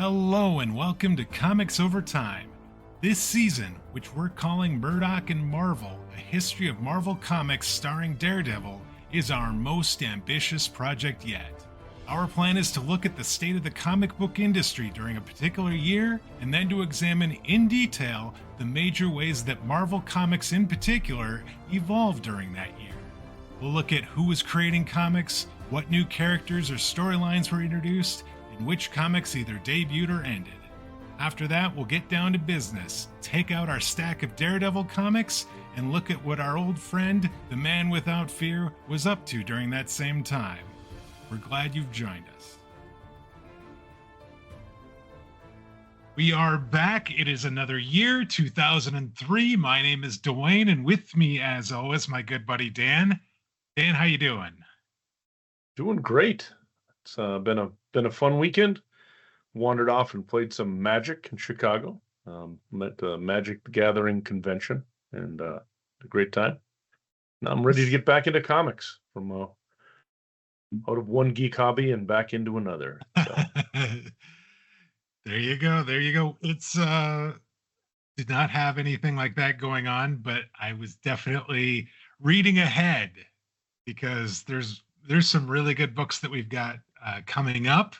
Hello and welcome to Comics Over Time. This season, which we're calling Murdock and Marvel, a history of Marvel Comics starring Daredevil, is our most ambitious project yet. Our plan is to look at the state of the comic book industry during a particular year, and then to examine in detail the major ways that Marvel Comics in particular evolved during that year. We'll look at who was creating comics, what new characters or storylines were introduced, and which comics either debuted or ended. After that, we'll get down to business, take out our stack of Daredevil comics, and look at what our old friend, the Man Without Fear, was up to during that same time. We're glad you've joined us. We are back. It is another year, 2003. My name is Dwayne, and with me, as always, my good buddy Dan. Dan, how you doing? Doing great. It's been a fun weekend. Wandered off and played some Magic in Chicago. Met the Magic the Gathering convention and a great time. Now I'm ready to get back into comics from out of one geek hobby and back into another. So. There you go. There you go. It's did not have anything like that going on, but I was definitely reading ahead because there's some really good books that we've got coming up,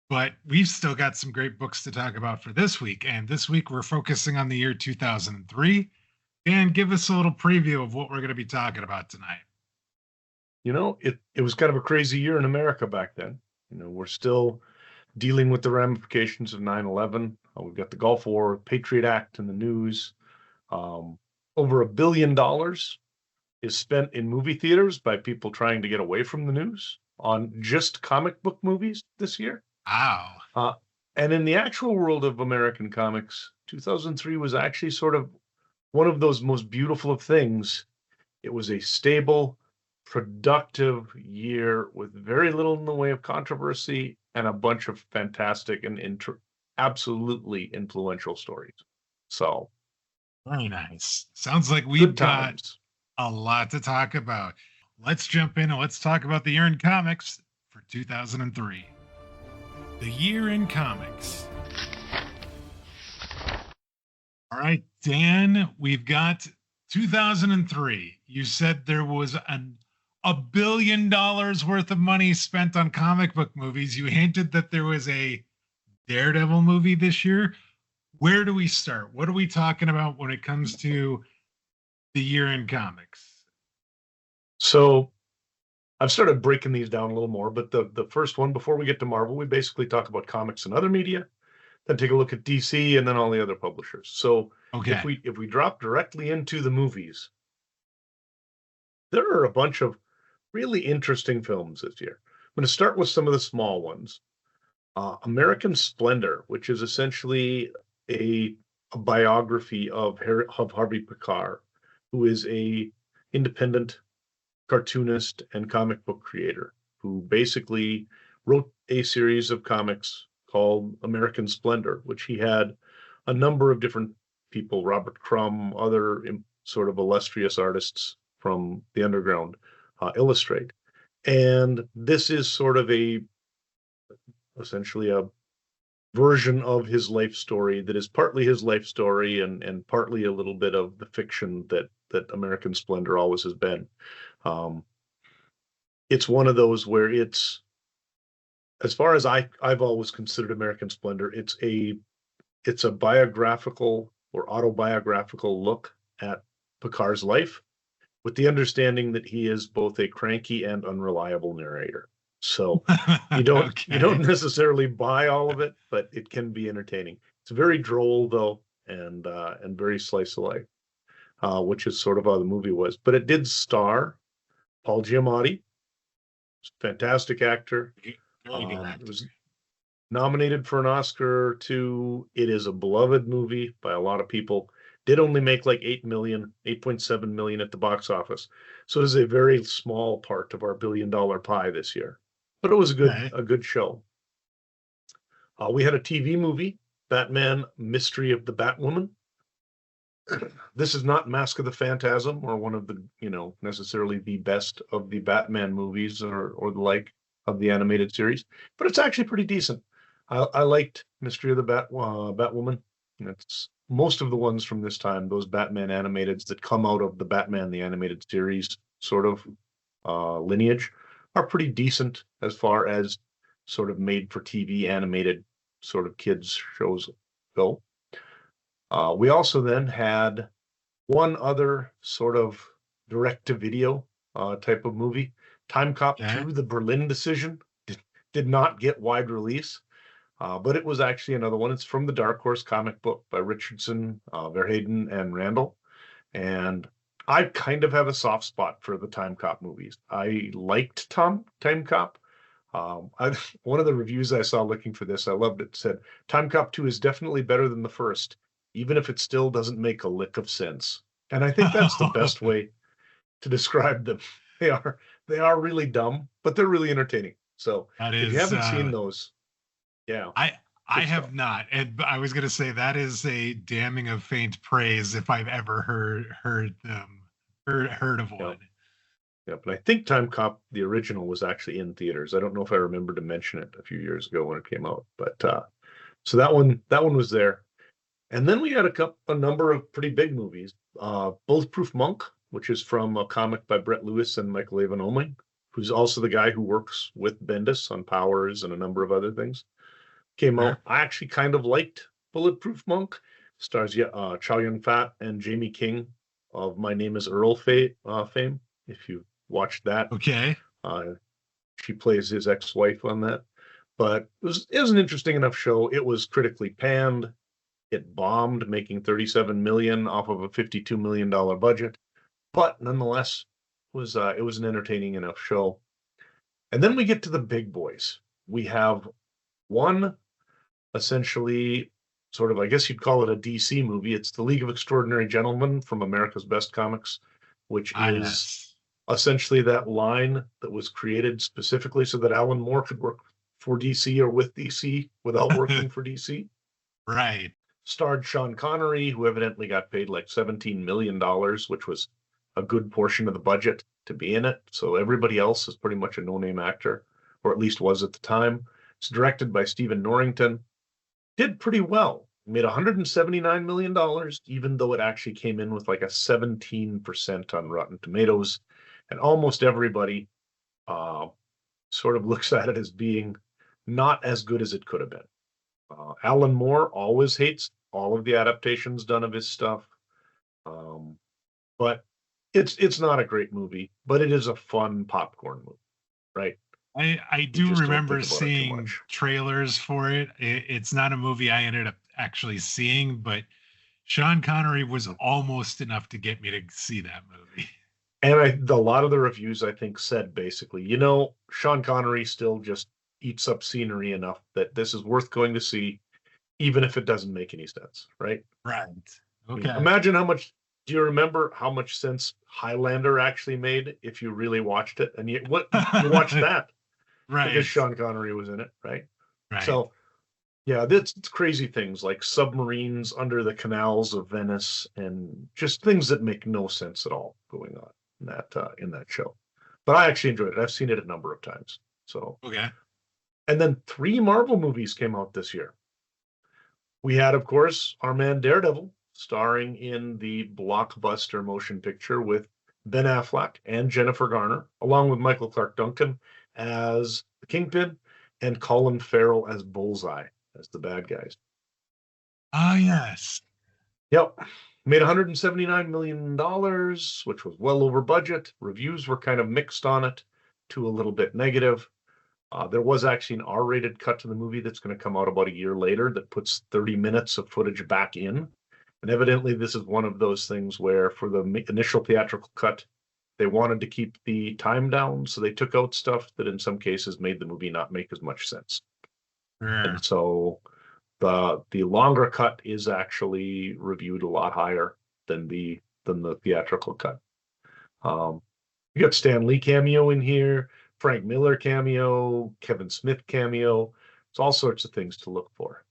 but we've still got some great books to talk about for this week. And this week we're focusing on the year 2003. And give us a little preview of what we're going to be talking about tonight. You know, it was kind of a crazy year in America back then. You know, we're still dealing with the ramifications of 9/11. We've got the Gulf War, Patriot Act in the news. Over $1 billion is spent in movie theaters by people trying to get away from the news on just comic book movies this year. Wow. And in the actual world of American comics, 2003 was actually sort of one of those most beautiful of things. It was a stable, productive year with very little in the way of controversy and a bunch of fantastic and absolutely influential stories. So, very nice. Sounds like we've got a lot to talk about. Let's jump in and let's talk about the year in comics for 2003. The year in comics. All right, Dan, we've got 2003. You said there was $1 billion worth of money spent on comic book movies. You hinted that there was a Daredevil movie this year. Where do we start? What are we talking about when it comes to the year in comics? So I've started breaking these down a little more, but the first one, before we get to Marvel, we basically talk about comics and other media, then take a look at DC and then all the other publishers. So if we drop directly into the movies, there are a bunch of really interesting films this year. I'm going to start with some of the small ones. American Splendor, which is essentially a biography of Harvey Pekar, who is a independent cartoonist and comic book creator who basically wrote a series of comics called American Splendor, which he had a number of different people, Robert Crumb, other sort of illustrious artists from the underground, illustrate. And this is sort of essentially a version of his life story that is partly his life story and partly a little bit of the fiction that American Splendor always has been. It's one of those where it's, as far as I've always considered American Splendor, it's a biographical or autobiographical look at Pekar's life, with the understanding that he is both a cranky and unreliable narrator. So you don't you don't necessarily buy all of it, but it can be entertaining. It's very droll though, and very slice of life, which is sort of how the movie was. But it did star Paul Giamatti, fantastic actor. It was nominated for an Oscar or two. It is a beloved movie by a lot of people. Did only make like 8.7 million at the box office. So it is a very small part of our $1 billion pie this year. But it was a good show. We had a TV movie, Batman Mystery of the Batwoman. This is not Mask of the Phantasm or one of the, necessarily the best of the Batman movies or the like of the animated series, but it's actually pretty decent. I liked Mystery of the Batwoman. That's most of the ones from this time, those Batman animateds that come out of the Batman the Animated Series sort of lineage are pretty decent as far as sort of made for TV animated sort of kids shows go. We also then had one other sort of direct to video type of movie. Time Cop Okay. 2, The Berlin Decision, did not get wide release, but it was actually another one. It's from the Dark Horse comic book by Richardson, Verheyden, and Randall. And I kind of have a soft spot for the Time Cop movies. I liked Time Cop. One of the reviews I saw looking for this, I loved it, said Time Cop 2 is definitely better than the first, even if it still doesn't make a lick of sense. And I think that's the best way to describe them. They are really dumb, but they're really entertaining. So That if you is, haven't seen those, yeah, I good stuff. have not, and I was gonna say that is a damning of faint praise if I've ever heard of Yeah, one. yeah. But I think Time Cop, the original, was actually in theaters. I don't know if I remember to mention it a few years ago when it came out, but so that one was there. And then we had a number of pretty big movies. Bulletproof Monk, which is from a comic by Brett Lewis and Michael Avon Oeming, who's also the guy who works with Bendis on Powers and a number of other things. Came Sure. out. I actually kind of liked Bulletproof Monk. Stars Chow Yun-fat and Jamie King of My Name Is Earl fame. If you watched that, Okay. uh, she plays his ex-wife on that. But it was an interesting enough show. It was critically panned. It bombed, making 37 million off of a $52 million budget, but nonetheless, it was an entertaining enough show. And then we get to the big boys. We have one essentially sort of, I guess you'd call it a DC movie. It's the League of Extraordinary Gentlemen from America's Best Comics, which Ah, is yes. essentially that line that was created specifically so that Alan Moore could work for DC or with DC without working for DC. Right. Starred Sean Connery, who evidently got paid like $17 million, which was a good portion of the budget to be in it. So everybody else is pretty much a no-name actor, or at least was at the time. It's directed by Stephen Norrington. Did pretty well. Made $179 million, even though it actually came in with like a 17% on Rotten Tomatoes. And almost everybody uh, sort of looks at it as being not as good as it could have been. Alan Moore always hates all of the adaptations done of his stuff, but it's not a great movie, but it is a fun popcorn movie, right? I You do just don't remember think about it too seeing much. trailers for it. It's not a movie I ended up actually seeing, but Sean Connery was almost enough to get me to see that movie. And a lot of the reviews I think said basically, Sean Connery still just eats up scenery enough that this is worth going to see, even if it doesn't make any sense, right? Right. I mean, Okay. imagine how much. Do you remember how much sense Highlander actually made if you really watched it? And you watched that because Right. Sean Connery was in it, right? Right. So yeah, that's crazy things like submarines under the canals of Venice and just things that make no sense at all going on in that show. But I actually enjoyed it. I've seen it a number of times. So, Okay. and then 3 Marvel movies came out this year. We had, of course, our man Daredevil, starring in the blockbuster motion picture with Ben Affleck and Jennifer Garner, along with Michael Clark Duncan as the Kingpin and Colin Farrell as Bullseye, as the bad guys. Ah, yes. Yep. Made $179 million, which was well over budget. Reviews were kind of mixed on it to a little bit negative. There was actually an R-rated cut to the movie that's going to come out about a year later that puts 30 minutes of footage back in. And evidently, this is one of those things where for the initial theatrical cut, they wanted to keep the time down. So they took out stuff that in some cases made the movie not make as much sense. Sure. And so the longer cut is actually reviewed a lot higher than the theatrical cut. You got Stan Lee cameo in here, Frank Miller cameo, Kevin Smith cameo. It's all sorts of things to look for.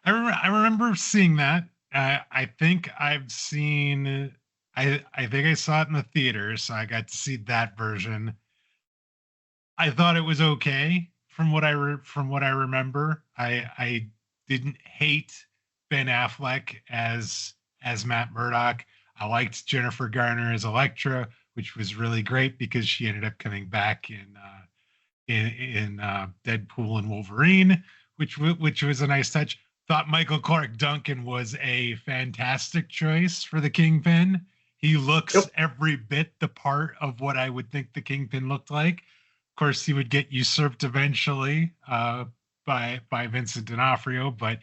I remember seeing that. I think I've seen. I think I saw it in the theater, so I got to see that version. I thought it was okay from what I remember, I didn't hate Ben Affleck as Matt Murdock. I liked Jennifer Garner as Elektra, which was really great because she ended up coming back in Deadpool and Wolverine, which was a nice touch. Thought Michael Clark Duncan was a fantastic choice for the Kingpin. He looks Yep. every bit the part of what I would think the Kingpin looked like. Of course, he would get usurped eventually by Vincent D'Onofrio, but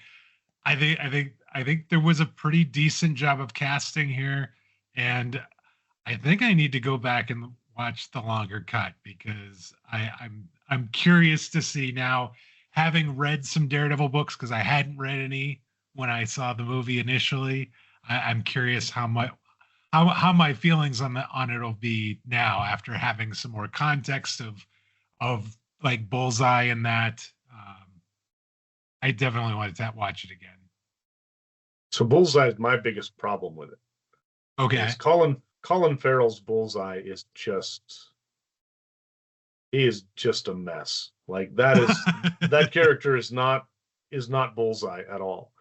I think there was a pretty decent job of casting here, and I think I need to go back and watch the longer cut because I'm curious to see now, having read some Daredevil books because I hadn't read any when I saw the movie initially. I'm curious how my feelings on it'll be now after having some more context of like Bullseye and that. I definitely want to watch it again. So Bullseye is my biggest problem with it. Okay. Is Colin Farrell's Bullseye is just a mess. Like that character is not Bullseye at all.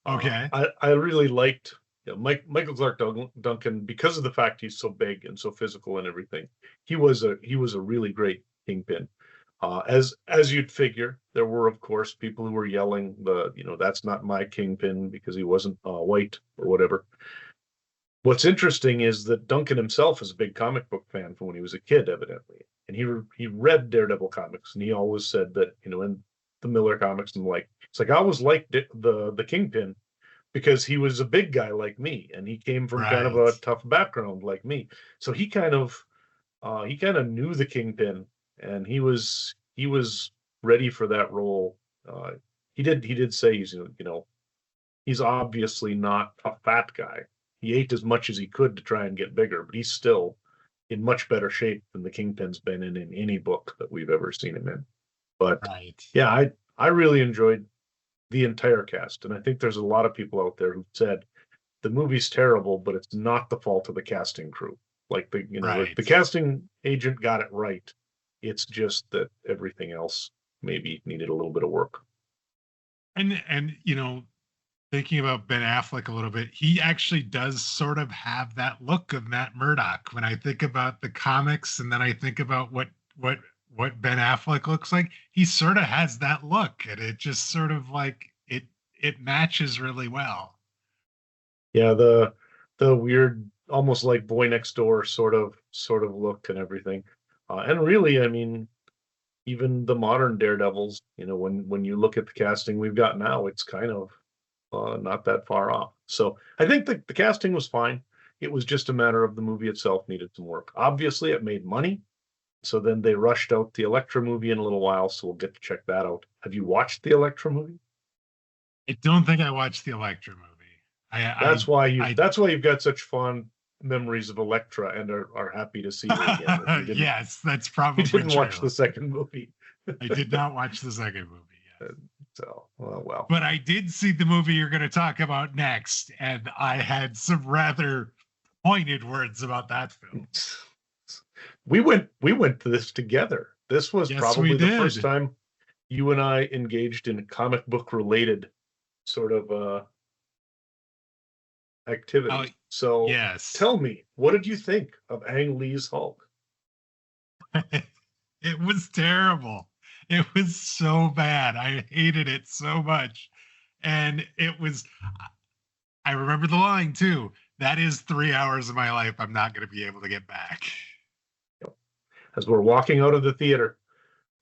Okay. I really liked Michael Clark Duncan because of the fact he's so big and so physical and everything. He was a really great Kingpin. As you'd figure, there were of course people who were yelling that's not my Kingpin because he wasn't white or whatever. What's interesting is that Duncan himself is a big comic book fan from when he was a kid, evidently, and he read Daredevil comics, and he always said that in the Miller comics and it's like I always liked the Kingpin because he was a big guy like me, and he came from kind of a Right. tough background like me, so he kind of knew the Kingpin, and he was ready for that role. He did say he's obviously not a fat guy. He ate as much as he could to try and get bigger, but he's still in much better shape than the Kingpin's been in any book that we've ever seen him in. But Right. yeah, I really enjoyed the entire cast, and I think there's a lot of people out there who said the movie's terrible, but it's not the fault of the casting crew. Like Right. the casting agent got it right. It's just that everything else maybe needed a little bit of work. And thinking about Ben Affleck a little bit, he actually does sort of have that look of Matt Murdock. When I think about the comics, and then I think about what Ben Affleck looks like, he sort of has that look, and it just sort of like it matches really well. Yeah, the weird, almost like boy next door sort of look and everything. And really, I mean, even the modern Daredevils, when you look at the casting we've got now, it's kind of not that far off. So I think the casting was fine. It was just a matter of the movie itself needed some work. Obviously, it made money. So then they rushed out the Elektra movie in a little while, so we'll get to check that out. Have you watched the Elektra movie? I don't think I watched the Electra movie. I That's why you've got such fond memories of Elektra and are happy to see her again. Yes, that's You probably didn't watch true. the second movie. I did not watch the second movie. Yes. So, well. But I did see the movie you're going to talk about next, and I had some rather pointed words about that film. We went to this together. This was Yes, probably we the did. first time you and I engaged in comic book related sort of activities. So yes. tell me, what did you think of Ang Lee's Hulk? It was terrible. It was so bad. I hated it so much. And I remember the line too. That is 3 hours of my life I'm not going to be able to get back. As we're walking out of the theater,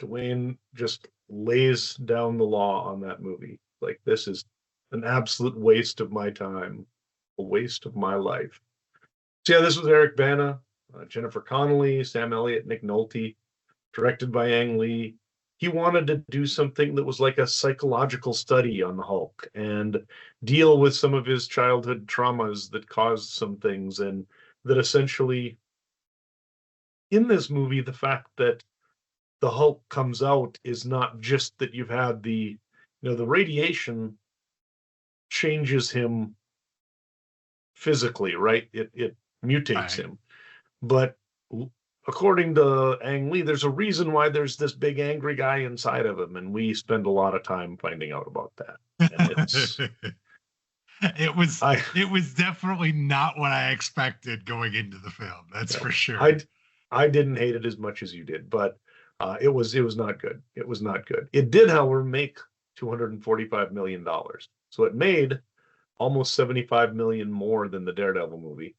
Dwayne just lays down the law on that movie. Like, this is an absolute waste of my time, a waste of my life. So yeah, this was Eric Bana, Jennifer Connelly, Sam Elliott, Nick Nolte, directed by Ang Lee. He wanted to do something that was like a psychological study on the Hulk and deal with some of his childhood traumas that caused some things, and that essentially in this movie, the fact that the Hulk comes out is not just that you've had the radiation changes him physically, right? It mutates him, but according to Ang Lee, there's a reason why there's this big angry guy inside of him, and we spend a lot of time finding out about that. And it's it was I it was definitely not what I expected going into the film. That's yeah, for sure. I didn't hate it as much as you did, but it was not good. It was not good. It did, however, make $245 million. So it made almost 75 million more than the Daredevil movie.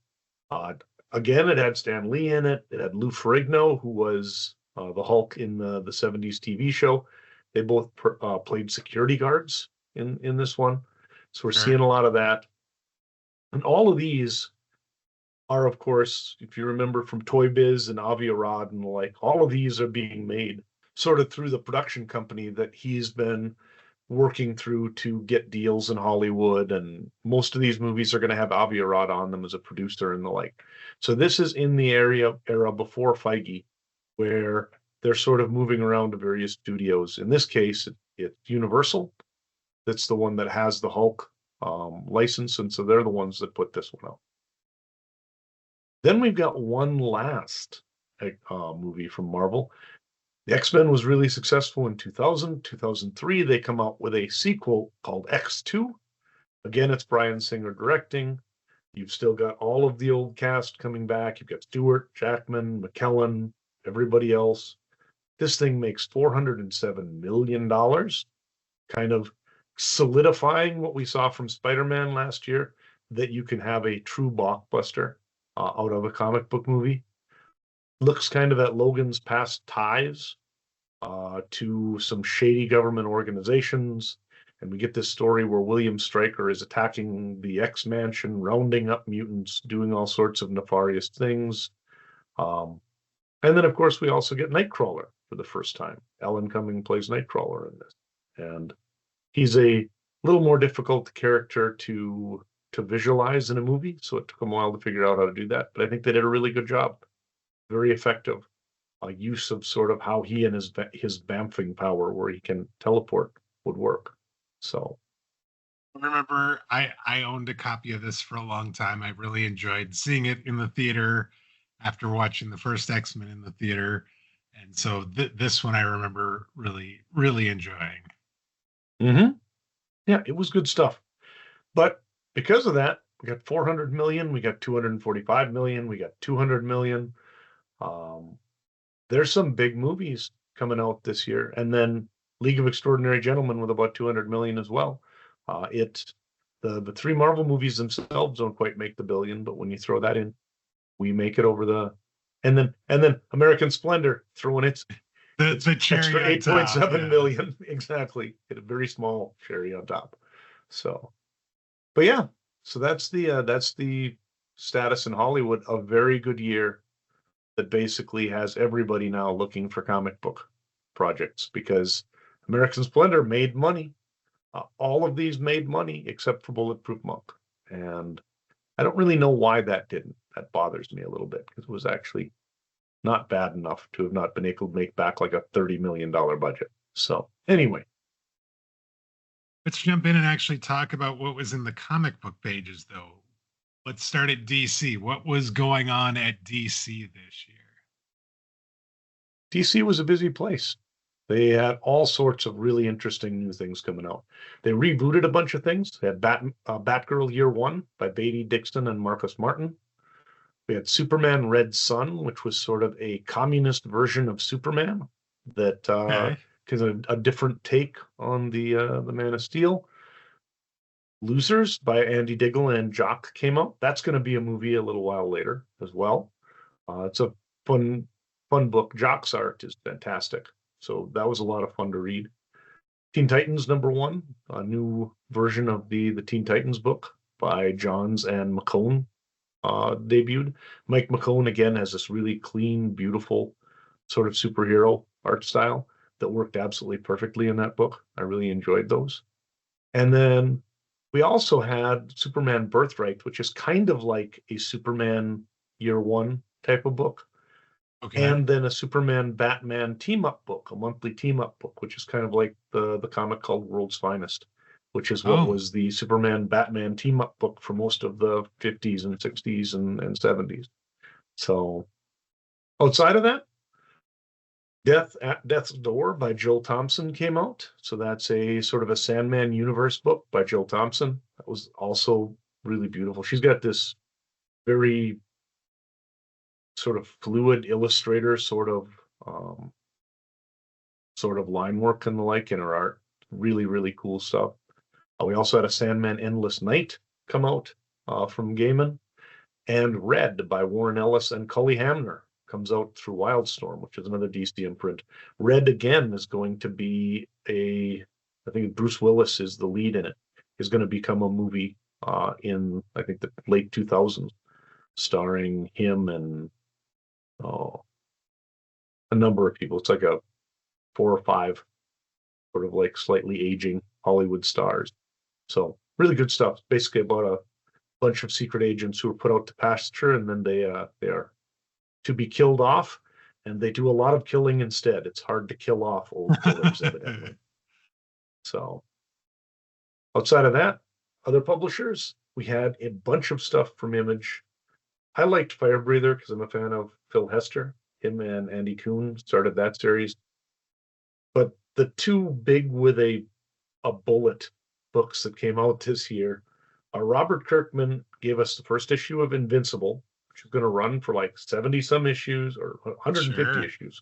Uh, Again, it had Stan Lee in it. It had Lou Ferrigno, who was the Hulk in the 70s TV show. They both played security guards in this one. So we're Sure. seeing a lot of that. And all of these are, of course, if you remember from Toy Biz and Avi Arad and the like, all of these are being made sort of through the production company that he's been working through to get deals in Hollywood. And most of these movies are going to have Avi Arad on them as a producer and the like. So this is in the era before Feige, where they're sort of moving around to various studios. In this case, it's Universal. That's the one that has the Hulk license, and so they're the ones that put this one out. Then we've got one last movie from Marvel. The X-Men was really successful in 2000. 2003, they come out with a sequel called X2. Again, it's Bryan Singer directing. You've still got all of the old cast coming back. You've got Stewart, Jackman, McKellen, everybody else. This thing makes $407 million, kind of solidifying what we saw from Spider-Man last year, that you can have a true blockbuster out of a comic book movie. Looks kind of at Logan's past ties to some shady government organizations. And we get this story where William Stryker is attacking the X Mansion, rounding up mutants, doing all sorts of nefarious things. And then, of course, we also get Nightcrawler for the first time. Alan Cumming plays Nightcrawler in this. And he's a little more difficult character to visualize in a movie. So it took them a while to figure out how to do that. But I think they did a really good job. Very effective use of sort of how he and his bamfing power, where he can teleport, would work. So I remember I owned a copy of this for a long time. I really enjoyed seeing it in the theater after watching the first X-Men in the theater. And so this one I remember really enjoying. yeah, it was good stuff. But because of that, we got 400 million, we got 245 million, we got 200 million. There's some big movies coming out this year, and then League of Extraordinary Gentlemen with about 200 million as well. The three Marvel movies themselves don't quite make the billion, but when you throw that in, we make it over the. And then American Splendor throwing its The cherry extra on top, 8.7 yeah. million. Exactly. Hit a very small cherry on top. So, but yeah, so that's the status in Hollywood. A very good year that basically has everybody now looking for comic book projects, because American Splendor made money. All of these made money except for Bulletproof Monk. And I don't really know why that didn't. That bothers me a little bit, because it was actually not bad enough to have not been able to make back like a $30 million budget. So anyway. Let's jump in and actually talk about what was in the comic book pages, though. Let's start at DC. What was going on at DC this year? DC was a busy place. They had all sorts of really interesting new things coming out. They rebooted a bunch of things. They had Batgirl Year One by Beatty Dixon and Marcus Martin. We had Superman Red Sun, which was sort of a communist version of Superman that Okay. is a different take on the Man of Steel. Losers by Andy Diggle and Jock came out. That's going to be a movie a little while later as well. It's a fun book. Jock's art is fantastic. So that was a lot of fun to read. Teen Titans #1, a new version of the Teen Titans book by Johns and McCone debuted. Mike McCone, again, has this really clean, beautiful sort of superhero art style that worked absolutely perfectly in that book. I really enjoyed those. And then we also had Superman Birthright, which is kind of like a Superman Year One type of book. Okay. And then a Superman Batman team up book, a monthly team up book, which is kind of like the comic called World's Finest, which is what was the Superman Batman team up book for most of the 50s and 60s and 70s. So Outside of that, Death at Death's Door by Jill Thompson came out. So that's a sort of a Sandman universe book by Jill Thompson. That was also really beautiful. She's got this very sort of fluid illustrator um, sort of line work and the like in her art. Really, really cool stuff. We also had a Sandman Endless Night come out from Gaiman, and Red by Warren Ellis and Cully Hamner comes out through Wildstorm, which is another DC imprint. Red again is going to be I think Bruce Willis is the lead in it, is going to become a movie in, I think, the late 2000s, starring him and a number of people. It's like a 4 or 5 sort of like slightly aging Hollywood stars. So really good stuff. Basically about a bunch of secret agents who are put out to pasture, and then they are to be killed off, and they do a lot of killing instead. It's hard to kill off old killers, evidently. So outside of that, other publishers, we had a bunch of stuff from Image. I liked Firebreather because I'm a fan of Phil Hester. Him and Andy Kuhn started that series. But the two big with a bullet books that came out this year are Robert Kirkman gave us the first issue of Invincible, which is going to run for like 70 some issues or 150 Sure. issues.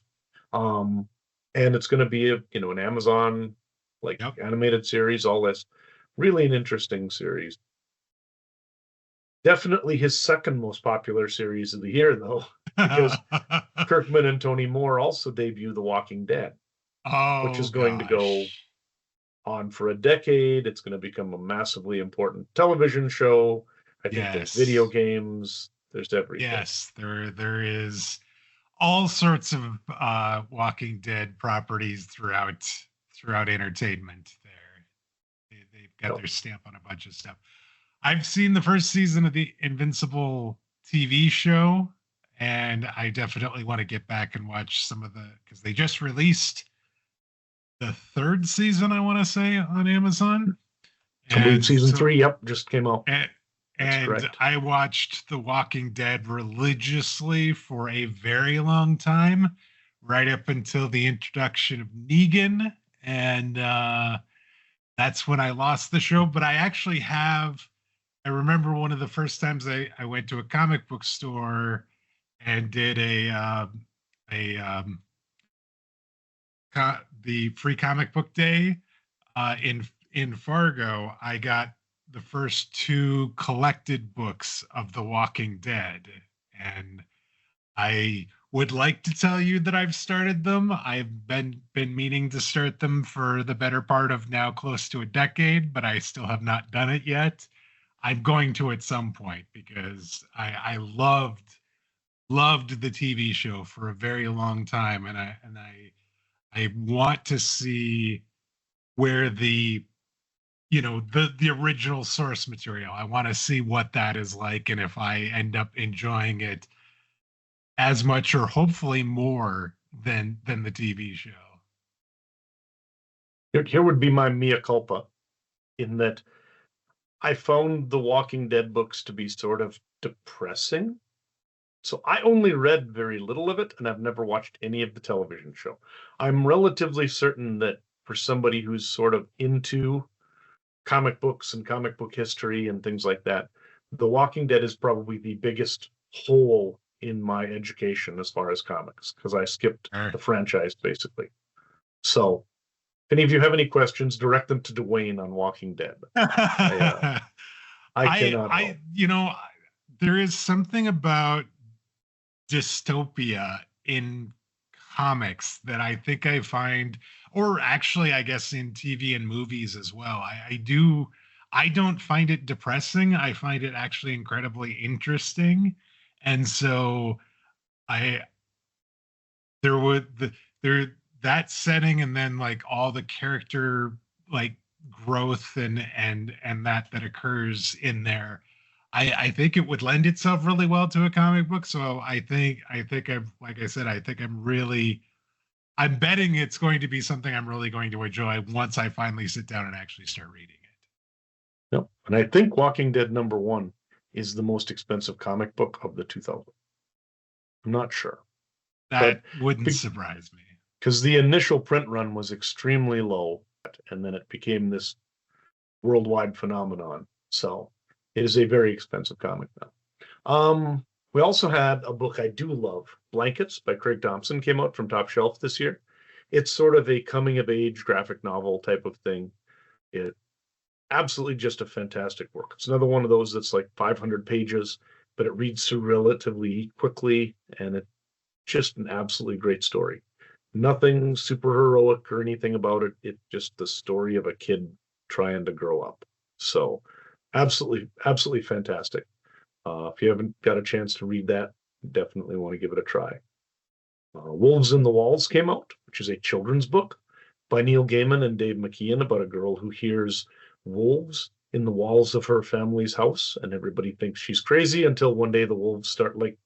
And it's going to be an Amazon like animated series, all this. Really an interesting series. Definitely his second most popular series of the year, though, because Kirkman and Tony Moore also debut The Walking Dead, which is going to go on for a decade. It's going to become a massively important television show. I think there's video games. There's everything. Yes, there is all sorts of Walking Dead properties throughout entertainment. They've got their stamp on a bunch of stuff. I've seen the first season of the Invincible TV show, and I definitely want to get back and watch some of because they just released the third season, I want to say, on Amazon. And season 3, just came out. And I watched The Walking Dead religiously for a very long time, right up until the introduction of Negan. And that's when I lost the show. But I remember one of the first times I went to a comic book store and did the free comic book day in Fargo. I got the first 2 collected books of The Walking Dead, and I would like to tell you that I've started them. I've been meaning to start them for the better part of now close to a decade, but I still have not done it yet. I'm going to at some point because I loved the TV show for a very long time, and I want to see where the original source material. I want to see what that is like, and if I end up enjoying it as much or hopefully more than the TV show. Here would be my mea culpa, in that I found the Walking Dead books to be sort of depressing. So I only read very little of it, and I've never watched any of the television show. I'm relatively certain that for somebody who's sort of into comic books and comic book history and things like that, The Walking Dead is probably the biggest hole in my education as far as comics, because I skipped the franchise basically. So if any of you have any questions, direct them to Dwayne on Walking Dead. I cannot. There is something about dystopia in comics that I think I find, or actually, I guess in TV and movies as well. I don't find it depressing. I find it actually incredibly interesting. And so that setting, and then like all the character like growth and that occurs in there. I think it would lend itself really well to a comic book. So I think like I said, I think I'm betting it's going to be something I'm really going to enjoy once I finally sit down and actually start reading it. Yep. And I think Walking Dead #1 is the most expensive comic book of the 2000s. I'm not sure. but That wouldn't surprise me. because the initial print run was extremely low, and then it became this worldwide phenomenon. So it is a very expensive comic now. We also had a book I do love, Blankets by Craig Thompson, came out from Top Shelf this year. It's sort of a coming of age graphic novel type of thing. It absolutely just a fantastic work. It's another one of those that's like 500 pages, but it reads through relatively quickly, and it's just an absolutely great story. Nothing super heroic or anything about it. It's just the story of a kid trying to grow up. So absolutely, absolutely fantastic. If you haven't got a chance to read that, definitely want to give it a try. Wolves in the Walls came out, which is a children's book by Neil Gaiman and Dave McKeon about a girl who hears wolves in the walls of her family's house, and everybody thinks she's crazy until one day the wolves start like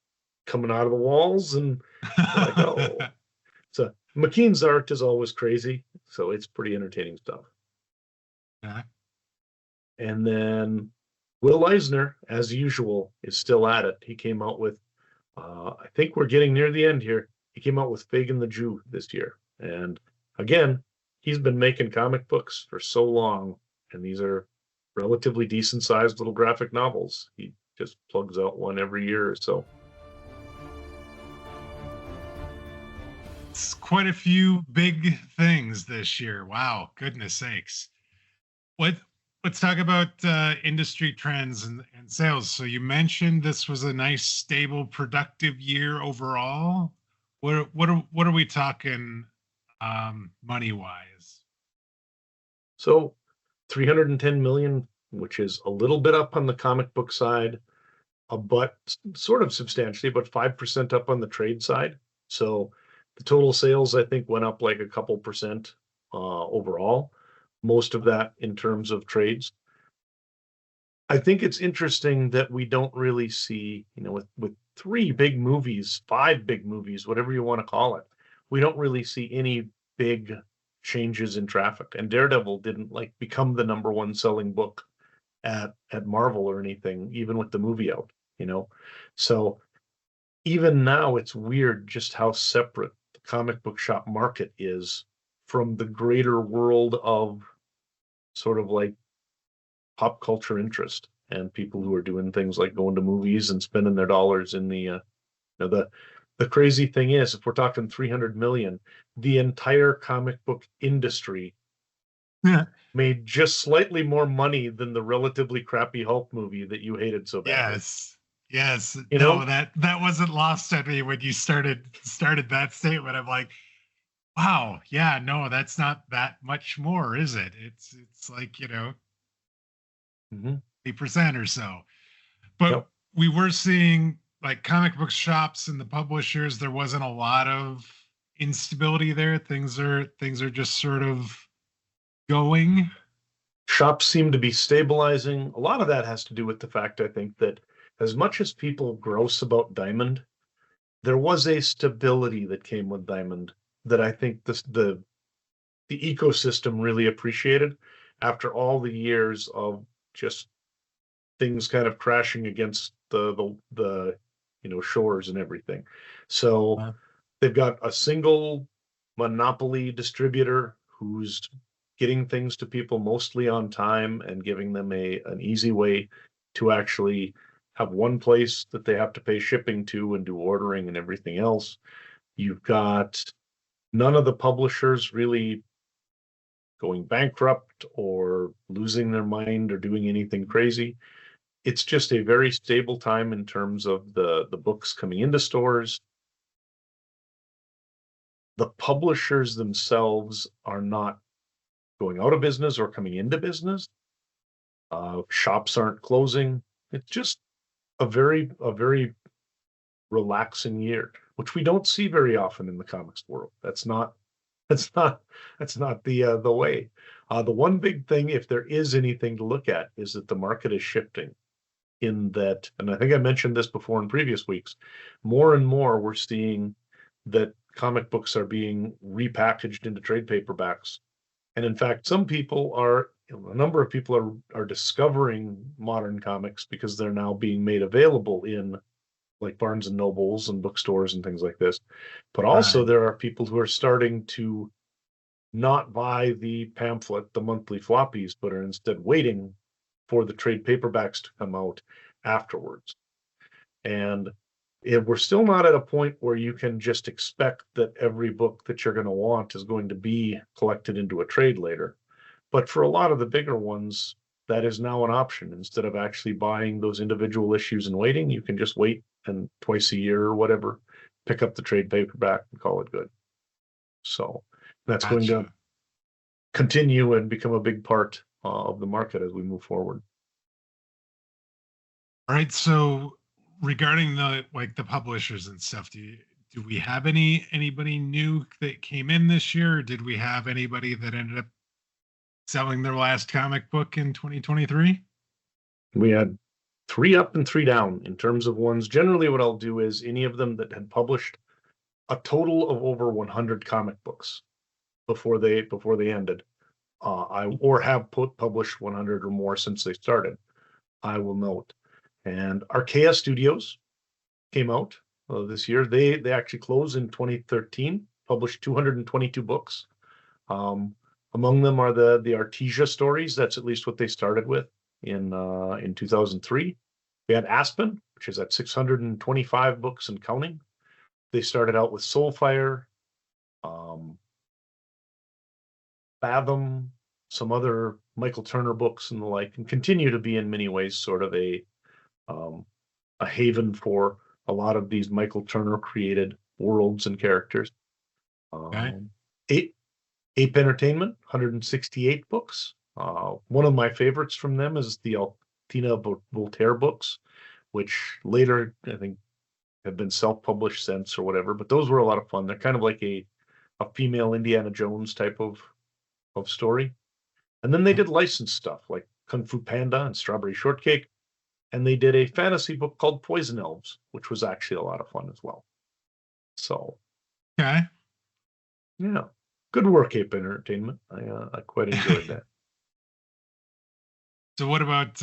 coming out of the walls, and like, oh. So McKean's art is always crazy, so it's pretty entertaining stuff. Yeah. And then Will Eisner, as usual, is still at it. He came out with, I think we're getting near the end here. He came out with Fagin the Jew this year. And again, he's been making comic books for so long, and these are relatively decent sized little graphic novels. He just plugs out one every year or so. It's quite a few big things this year. Wow, goodness sakes. Let's talk about industry trends and sales. So you mentioned this was a nice, stable, productive year overall. What are we talking money wise? So 310 million, which is a little bit up on the comic book side, but sort of substantially, but 5% up on the trade side. So the total sales, I think, went up like a couple percent overall. Most of that in terms of trades. I think it's interesting that we don't really see, with 5 big movies, whatever you want to call it, we don't really see any big changes in traffic. And Daredevil didn't like become the number one selling book at Marvel or anything, even with the movie out, So even now it's weird just how separate the comic book shop market is from the greater world of sort of like pop culture interest and people who are doing things like going to movies and spending their dollars in the crazy thing is, if we're talking 300 million, the entire comic book industry made just slightly more money than the relatively crappy Hulk movie that you hated so badly. Yes. No, that wasn't lost on me when you started that statement. I'm like, wow, yeah, no, that's not that much more, is it? It's like, 8% or so. But Yep. we were seeing like comic book shops and the publishers, there wasn't a lot of instability there. Things are just sort of going. Shops seem to be stabilizing. A lot of that has to do with the fact, I think, that as much as people grouse about Diamond, there was a stability that came with Diamond that I think the ecosystem really appreciated after all the years of just things kind of crashing against the shores and everything. So they've got a single monopoly distributor who's getting things to people mostly on time and giving them an easy way to actually have one place that they have to pay shipping to and do ordering and everything else. You've got none of the publishers really going bankrupt or losing their mind or doing anything crazy. It's just a very stable time in terms of the books coming into stores. The publishers themselves are not going out of business or coming into business. Shops aren't closing. It's just a very relaxing year, which we don't see very often in the comics world. That's not the way. The one big thing, if there is anything to look at, is that the market is shifting in that, and I think I mentioned this before in previous weeks, more and more we're seeing that comic books are being repackaged into trade paperbacks. And in fact, a number of people are discovering modern comics because they're now being made available in like Barnes and Nobles and bookstores and things like this. But also Right. there are people who are starting to not buy the pamphlet, the monthly floppies, but are instead waiting for the trade paperbacks to come out afterwards. And we're still not at a point where you can just expect that every book that you're going to want is going to be collected into a trade later. But for a lot of the bigger ones, that is now an option. Instead of actually buying those individual issues and waiting, you can just wait and twice a year or whatever, pick up the trade paperback and call it good. So that's going to Gotcha. continue and become a big part of the market as we move forward. All right. So regarding the publishers and stuff, do we have anybody new that came in this year? Or did we have anybody that ended up selling their last comic book in 2023? We had 3 up and 3 down in terms of ones. Generally, what I'll do is any of them that had published a total of over 100 comic books before they ended, or have published 100 or more since they started, I will note. And Archaea Studios came out this year. They actually closed in 2013, published 222 books. Among them are the Artesia stories. That's at least what they started with in 2003. We had Aspen, which is at 625 books and counting. They started out with Soulfire, Fathom, some other Michael Turner books and the like, and continue to be in many ways sort of a haven for a lot of these Michael Turner created worlds and characters. Okay. Ape Entertainment, 168 books. One of my favorites from them is the Altina Voltaire books, which later I think have been self-published since or whatever. But those were a lot of fun. They're kind of like a female Indiana Jones type of story. And then they did licensed stuff like Kung Fu Panda and Strawberry Shortcake. And they did a fantasy book called Poison Elves, which was actually a lot of fun as well. So, Okay. yeah, good work, Ape Entertainment. I quite enjoyed that. So what about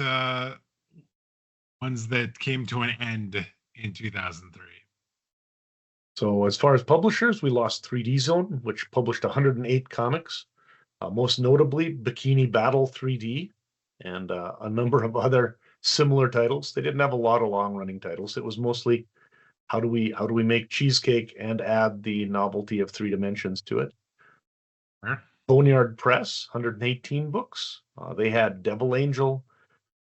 ones that came to an end in 2003? So, as far as publishers, we lost 3D Zone, which published 108 comics, most notably Bikini Battle 3D and a number of other similar titles. They didn't have a lot of long-running titles. It was mostly how do we make cheesecake and add the novelty of 3 dimensions to it. Sure. Boneyard Press, 118 books. They had Devil Angel,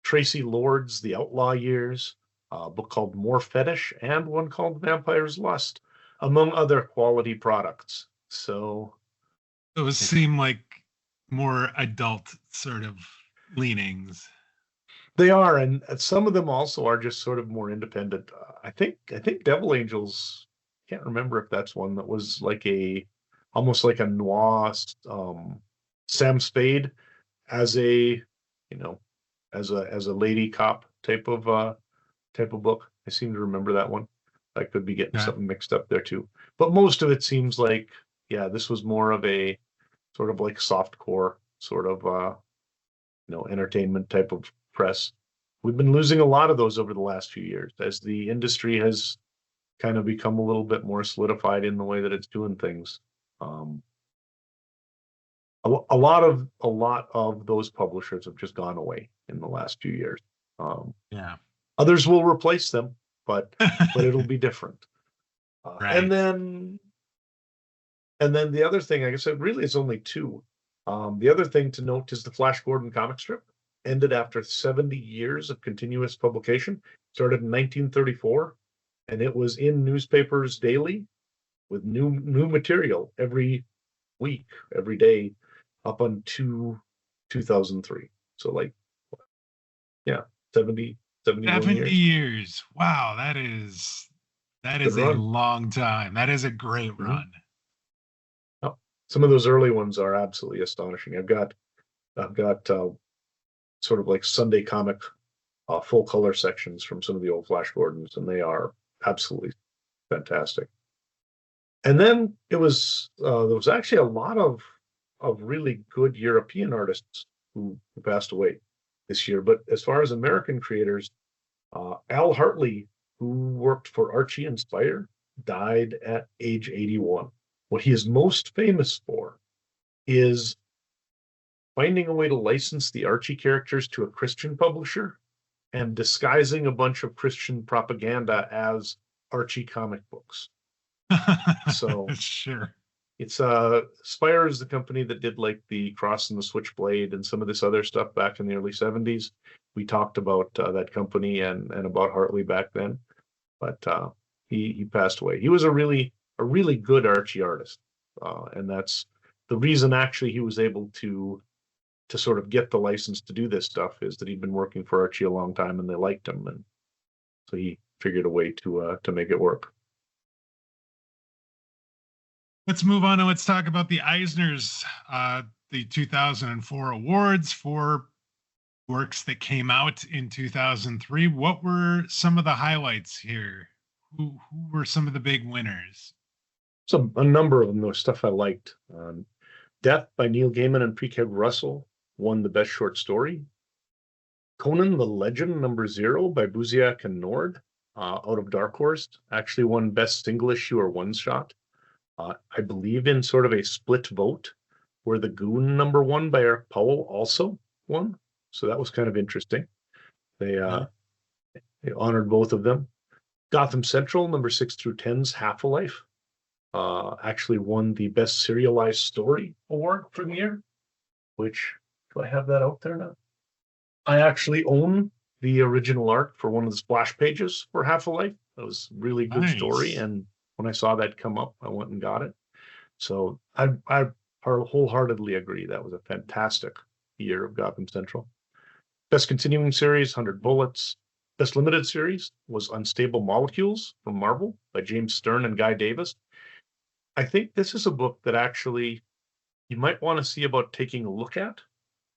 Tracy Lord's The Outlaw Years, a book called More Fetish, and one called Vampire's Lust, among other quality products. So Those seem like more adult sort of leanings. they are, and some of them also are just sort of more independent. I think Devil Angels. Can't remember if that's one that was like almost like a noir. Sam Spade as a as a lady cop type of book. I seem to remember that one. I could be getting Okay. something mixed up there too. But most of it seems like, yeah, this was more of a sort of like soft core sort of entertainment type of press. We've been losing a lot of those over the last few years as the industry has kind of become a little bit more solidified in the way that it's doing things. A lot of those publishers have just gone away in the last few years. Yeah. Others will replace them, but it'll be different. Right. And then the other thing, I guess it really is only 2. The other thing to note is the Flash Gordon comic strip ended after 70 years of continuous publication. Started in 1934, and it was in newspapers daily with new material every week, every day, up until 2003. So like, yeah, 71 70 years. years. Wow, that is Good a run. long time. That is a great run. Oh, some of those early ones are absolutely astonishing. I've got sort of like Sunday comic full color sections from some of the old Flash Gordons, and they are absolutely fantastic. And then there was actually a lot of really good European artists who passed away this year. But as far as American creators, Al Hartley who worked for Archie and Spire, died at age 81. What he is most famous for is finding a way to license the Archie characters to a Christian publisher and disguising a bunch of Christian propaganda as Archie comic books. So sure. it's Spire is the company that did like the Cross and the Switchblade and some of this other stuff back in the early 70s. We talked about that company and about Hartley back then, but he passed away. He was a really good Archie artist, and that's the reason actually he was able to sort of get the license to do this stuff, is that he'd been working for Archie a long time and they liked him, and so he figured a way to make it work. Let's move on and let's talk about the Eisners, the 2004 awards for works that came out in 2003. What were some of the highlights here? Who were some of the big winners? So a number of them, though, stuff I liked. Death by Neil Gaiman and Prekev Russell won the best short story. Conan the Legend #0 by Buziak and Nord, out of Dark Horse, actually won best single issue or one shot. I believe in sort of a split vote, where The Goon #1 by Eric Powell also won. So that was kind of interesting. They honored both of them. Gotham Central #6 through 10's Half-a-Life actually won the best serialized story award for the year, which, do I have that out there now? I actually own the original art for one of the splash pages for Half-a-Life. That was a really good story, and when I saw that come up, I went and got it. So I wholeheartedly agree. That was a fantastic year of Gotham Central. Best continuing series, 100 Bullets. Best limited series was Unstable Molecules from Marvel by James Stern and Guy Davis. I think this is a book that actually you might want to see about taking a look at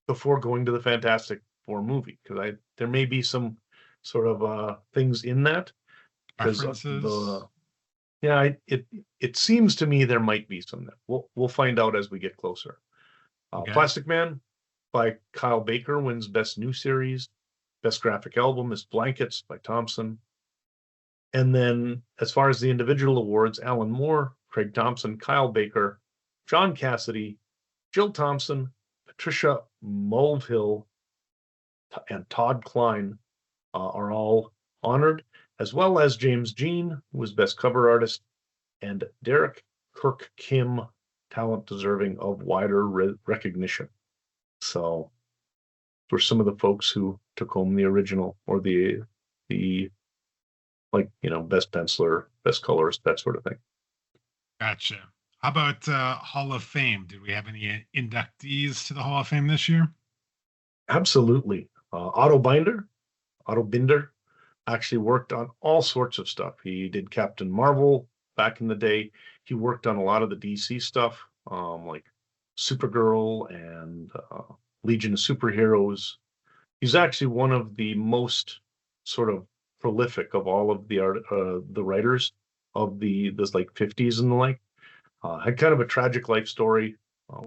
before going to the Fantastic Four movie, because there may be some sort of things in that. References. It seems to me there might be some. We'll find out as we get closer. Okay. Plastic Man by Kyle Baker wins Best New Series. Best Graphic Album is Blankets by Thompson. And then as far as the individual awards, Alan Moore, Craig Thompson, Kyle Baker, John Cassidy, Jill Thompson, Patricia Mulvihill, and Todd Klein are all honored, as well as James Jean, who was Best Cover Artist, and Derek Kirk Kim, talent deserving of wider recognition. So for some of the folks who took home the original, or the best penciler, best colorist, that sort of thing. Gotcha. How about Hall of Fame? Did we have any inductees to the Hall of Fame this year? Absolutely. Otto Binder actually worked on all sorts of stuff. He did Captain Marvel back in the day. He worked on a lot of the DC stuff, like Supergirl and Legion of Superheroes. He's actually one of the most sort of prolific of all of the writers of the 50s and the like. Had kind of a tragic life story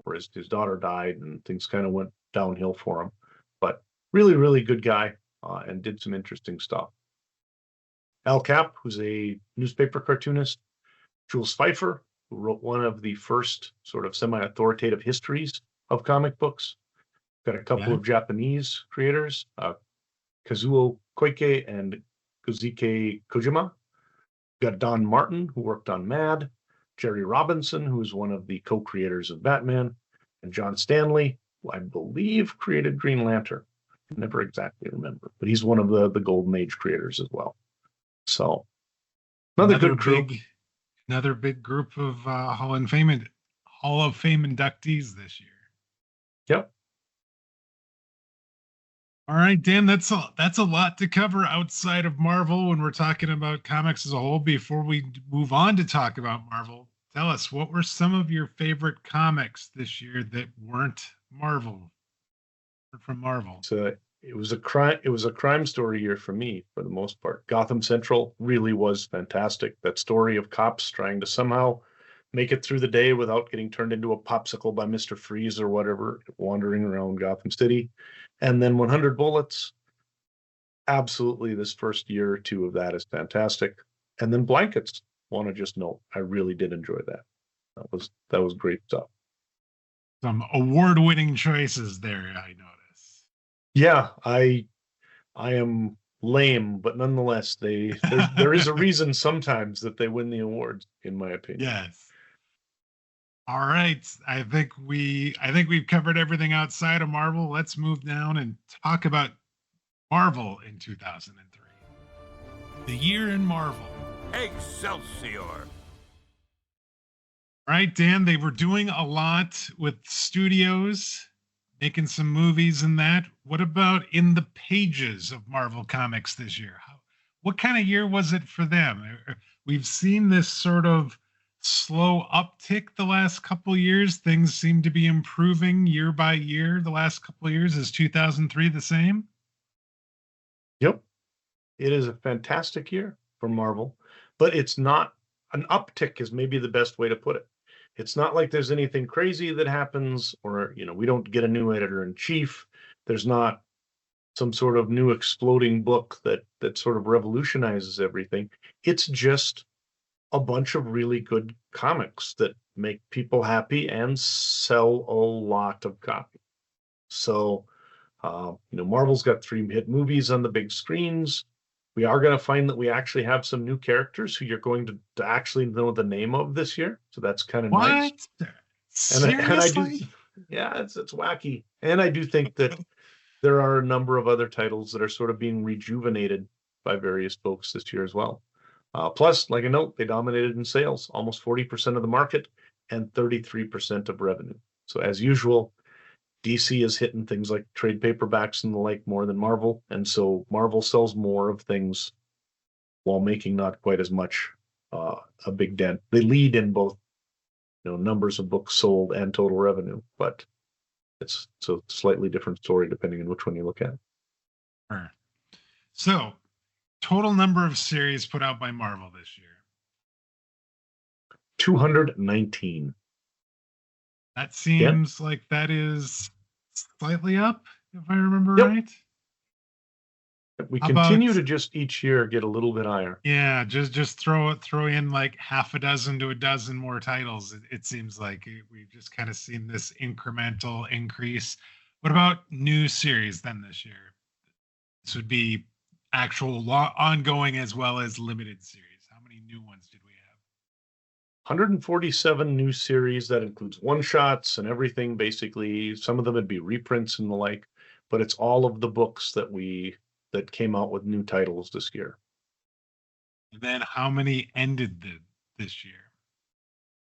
where his daughter died and things kind of went downhill for him. But really, really good guy, and did some interesting stuff. Al Capp, who's a newspaper cartoonist. Jules Pfeiffer, who wrote one of the first sort of semi-authoritative histories of comic books. Got a couple of Japanese creators, Kazuo Koike and Kozuke Kojima. Got Don Martin, who worked on Mad. Jerry Robinson, who's one of the co-creators of Batman. And John Stanley, who I believe created Green Lantern. I never exactly remember, but he's one of the Golden Age creators as well. So another good crew. Another big group of Hall of Fame inductees this year. Yep. All right, Dan, that's a lot to cover outside of Marvel when we're talking about comics as a whole. Before we move on to talk about Marvel, tell us, what were some of your favorite comics this year that weren't Marvel? From Marvel. So it was a crime story year for me, for the most part. Gotham Central really was fantastic. That story of cops trying to somehow make it through the day without getting turned into a popsicle by Mr. Freeze or whatever, wandering around Gotham City. And then 100 Bullets, absolutely, this first year or two of that is fantastic. And then blankets. Want to just note, I really did enjoy that. That was great stuff. Some award-winning choices there, I notice. Yeah, I am lame, but nonetheless, there is a reason sometimes that they win the awards, in my opinion. Yes. All right. I think we've covered everything outside of Marvel. Let's move down and talk about Marvel in 2003. The year in Marvel. Excelsior! Right, Dan, they were doing a lot with studios, making some movies and that. What about in the pages of Marvel Comics this year? What kind of year was it for them? We've seen this sort of slow uptick the last couple years. Things seem to be improving year by year the last couple years. Is 2003 the same? Yep. It is a fantastic year for Marvel, but it's not an uptick is maybe the best way to put it. It's not like there's anything crazy that happens, or we don't get a new editor in chief. There's not some sort of new exploding book that sort of revolutionizes everything. It's just a bunch of really good comics that make people happy and sell a lot of copies. So, Marvel's got 3 hit movies on the big screens. We are going to find that we actually have some new characters who you're going to actually know the name of this year. So that's kind of nice. What? And I do, Seriously? yeah, it's wacky. And I do think that there are a number of other titles that are sort of being rejuvenated by various folks this year as well. Plus, like a note, they dominated in sales, almost 40% of the market and 33% of revenue. So as usual, DC is hitting things like trade paperbacks and the like more than Marvel, and so Marvel sells more of things while making not quite as much a big dent. They lead in both numbers of books sold and total revenue, but it's a slightly different story depending on which one you look at. Sure. So, total number of series put out by Marvel this year. 219. That seems like that is slightly up, if I remember Yep. right. We How continue about- to just each year get a little bit higher. Yeah, just throw in like half a dozen to a dozen more titles. It seems like we've just kind of seen this incremental increase. What about new series then this year? This would be actual ongoing as well as limited series. How many new ones did we have? 147 new series. That includes one shots and everything. Basically, some of them would be reprints and the like, but it's all of the books that came out with new titles this year. And then how many ended this year?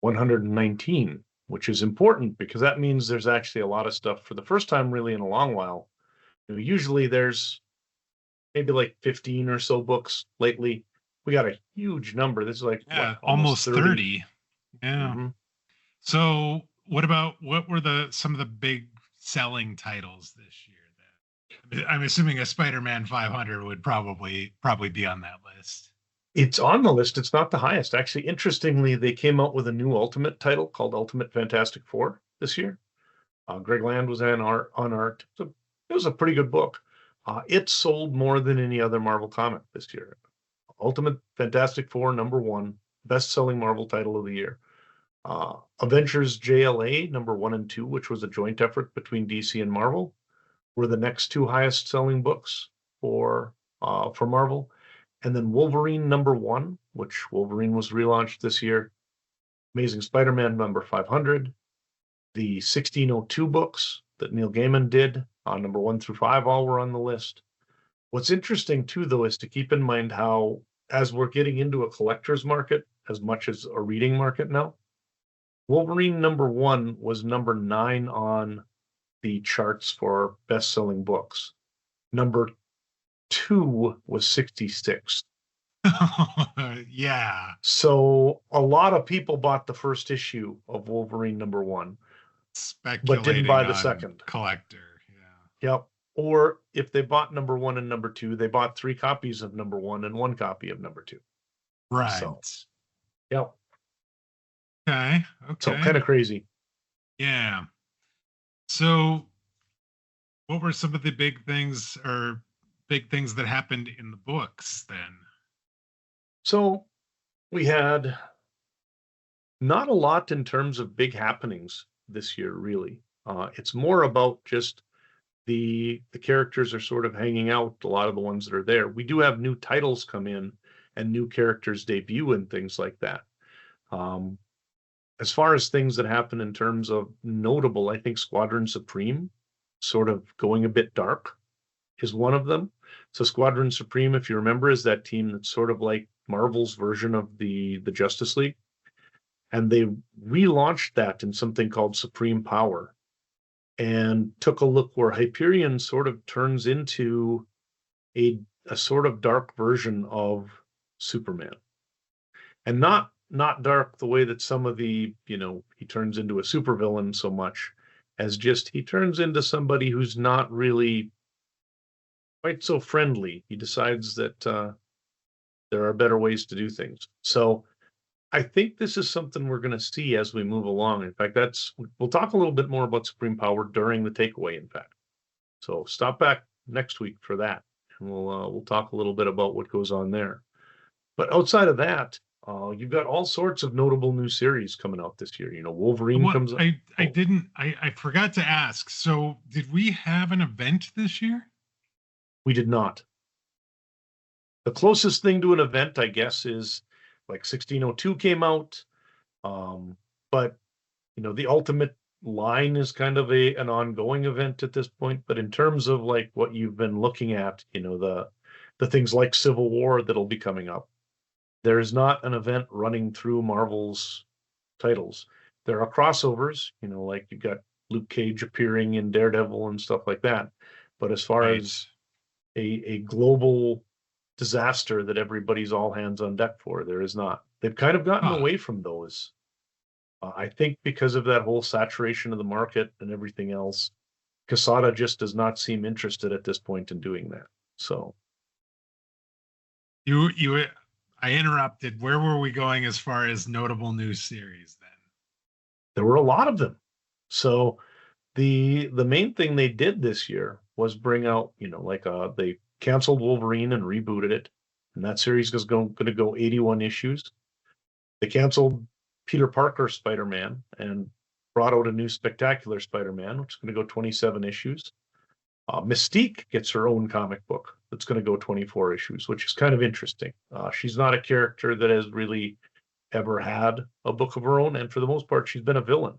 119, which is important because that means there's actually a lot of stuff for the first time really in a long while. Usually there's maybe like 15 or so books lately. We got a huge number. This is like almost 30. Yeah. Mm-hmm. So what were some of the big selling titles this year then? I'm assuming a Spider-Man 500 would probably be on that list. It's on the list. It's not the highest. Actually, interestingly, they came out with a new Ultimate title called Ultimate Fantastic Four this year. Greg Land was on art. So it was a pretty good book. It sold more than any other Marvel comic this year. Ultimate Fantastic Four, #1, best-selling Marvel title of the year. Avengers JLA, #1 and 2, which was a joint effort between DC and Marvel, were the next 2 highest-selling books for Marvel. And then Wolverine #1, which Wolverine was relaunched this year. Amazing Spider-Man #500. The 1602 books that Neil Gaiman did, #1 through 5, all were on the list. What's interesting too, though, is to keep in mind how, as we're getting into a collector's market as much as a reading market now, Wolverine #1 was #9 on the charts for best-selling books. #2 was 66. Yeah. So a lot of people bought the first issue of Wolverine #1, but didn't buy the second. Collector. Yeah. Yep. Or if they bought #1 and #2, they bought 3 copies of #1 and 1 copy of #2. Right. So, yep. Okay. So kind of crazy. Yeah. So what were some of the big things or big things that happened in the books then? So we had not a lot in terms of big happenings this year, really. It's more about just the characters are sort of hanging out, a lot of the ones that are there. We do have new titles come in and new characters debut and things like that. Um, as far as things that happen in terms of notable, I think Squadron Supreme sort of going a bit dark is one of them. So Squadron Supreme, if you remember, is that team that's sort of like Marvel's version of the Justice League. And they relaunched that in something called Supreme Power and took a look where Hyperion sort of turns into a sort of dark version of Superman. And not dark the way that some of the, he turns into a supervillain so much as just he turns into somebody who's not really quite so friendly. He decides that there are better ways to do things. So I think this is something we're going to see as we move along. In fact, we'll talk a little bit more about Supreme Power during the takeaway, in fact. So stop back next week for that, and we'll talk a little bit about what goes on there. But outside of that, you've got all sorts of notable new series coming out this year. Wolverine comes out. I forgot to ask. So did we have an event this year? We did not. The closest thing to an event, I guess, is like 1602 came out. But the Ultimate line is kind of an ongoing event at this point. But in terms of like what you've been looking at, the things like Civil War that'll be coming up, there is not an event running through Marvel's titles. There are crossovers, like you've got Luke Cage appearing in Daredevil and stuff like that. But as far as a global disaster that everybody's all hands on deck for, there is not. They've kind of gotten away from those. I think because of that whole saturation of the market and everything else, Casada just does not seem interested at this point in doing that. So I interrupted. Where were we going as far as notable new series then? There were a lot of them. So the main thing they did this year was bring out, they canceled Wolverine and rebooted it, and that series is going to go 81 issues. They canceled Peter Parker Spider-Man and brought out a new Spectacular Spider-Man, which is going to go 27 issues. Mystique gets her own comic book that's going to go 24 issues, which is kind of interesting. She's not a character that has really ever had a book of her own, and for the most part, she's been a villain.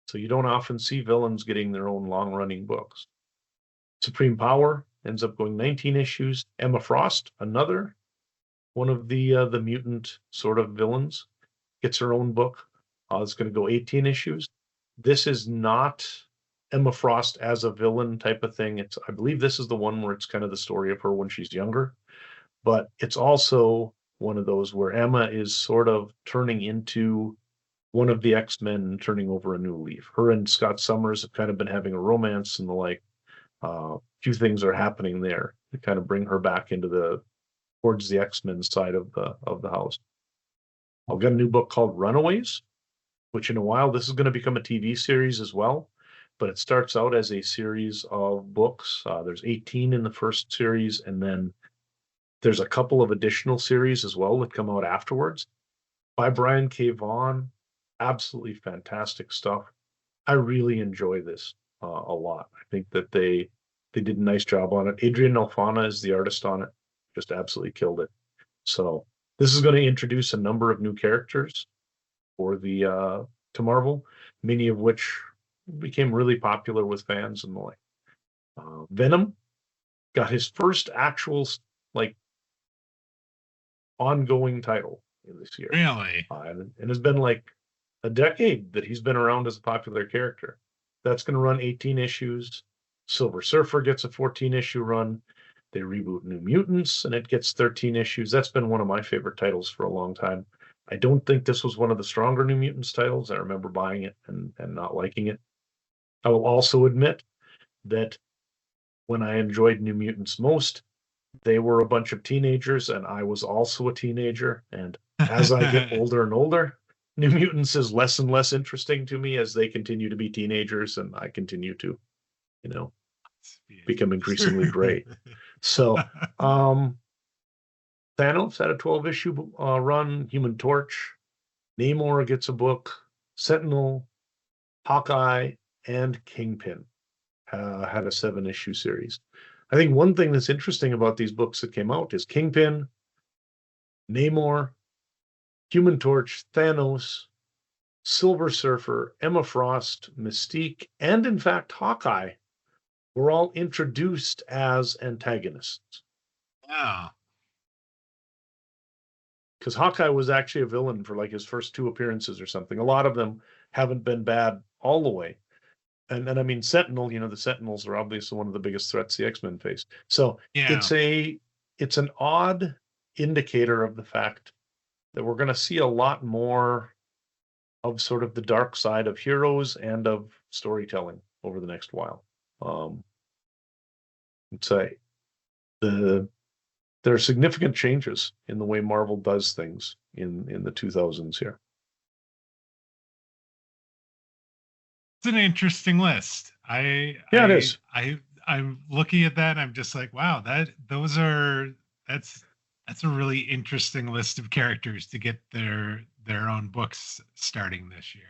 So you don't often see villains getting their own long-running books. Supreme Power ends up going 19 issues. Emma Frost, another one of the mutant sort of villains, gets her own book. It's going to go 18 issues. This is not Emma Frost as a villain type of thing. I believe this is the one where it's kind of the story of her when she's younger, but it's also one of those where Emma is sort of turning into one of the X-Men and turning over a new leaf. Her and Scott Summers have kind of been having a romance and the like. Few things are happening there to kind of bring her back towards the X-Men side of the house. I've got a new book called Runaways, which in a while this is going to become a TV series as well, but it starts out as a series of books. There's 18 in the first series, and then there's a couple of additional series as well that come out afterwards by Brian K. Vaughan. Absolutely fantastic stuff. I really enjoy this a lot. I think that they did a nice job on it. Adrian Alfana is the artist on it. Just absolutely killed it. So this is going to introduce a number of new characters for to Marvel, many of which became really popular with fans and the like. Venom got his first actual ongoing title this year. Really? And it's been like a decade that he's been around as a popular character. That's going to run 18 issues. Silver Surfer gets a 14-issue run. They reboot New Mutants, and it gets 13 issues. That's been one of my favorite titles for a long time. I don't think this was one of the stronger New Mutants titles. I remember buying it and not liking it. I will also admit that when I enjoyed New Mutants most, they were a bunch of teenagers, and I was also a teenager. And as I get older and older, New Mutants is less and less interesting to me as they continue to be teenagers, and I continue to, become increasingly gray. So, Thanos had a 12-issue run. Human Torch, Namor gets a book. Sentinel, Hawkeye, and Kingpin had a 7-issue series. I think one thing that's interesting about these books that came out is Kingpin, Namor, Human Torch, Thanos, Silver Surfer, Emma Frost, Mystique, and in fact Hawkeye were all introduced as antagonists. Yeah. Because Hawkeye was actually a villain for like his first 2 appearances or something. A lot of them haven't been bad all the way. And I mean Sentinel, the Sentinels are obviously one of the biggest threats the X-Men face. So Yeah. it's an odd indicator of the fact that we're going to see a lot more of sort of the dark side of heroes and of storytelling over the next while. There are significant changes in the way Marvel does things in the 2000s here. It's an interesting list. It is. I'm looking at that and I'm just like, wow, that's a really interesting list of characters to get their own books starting this year.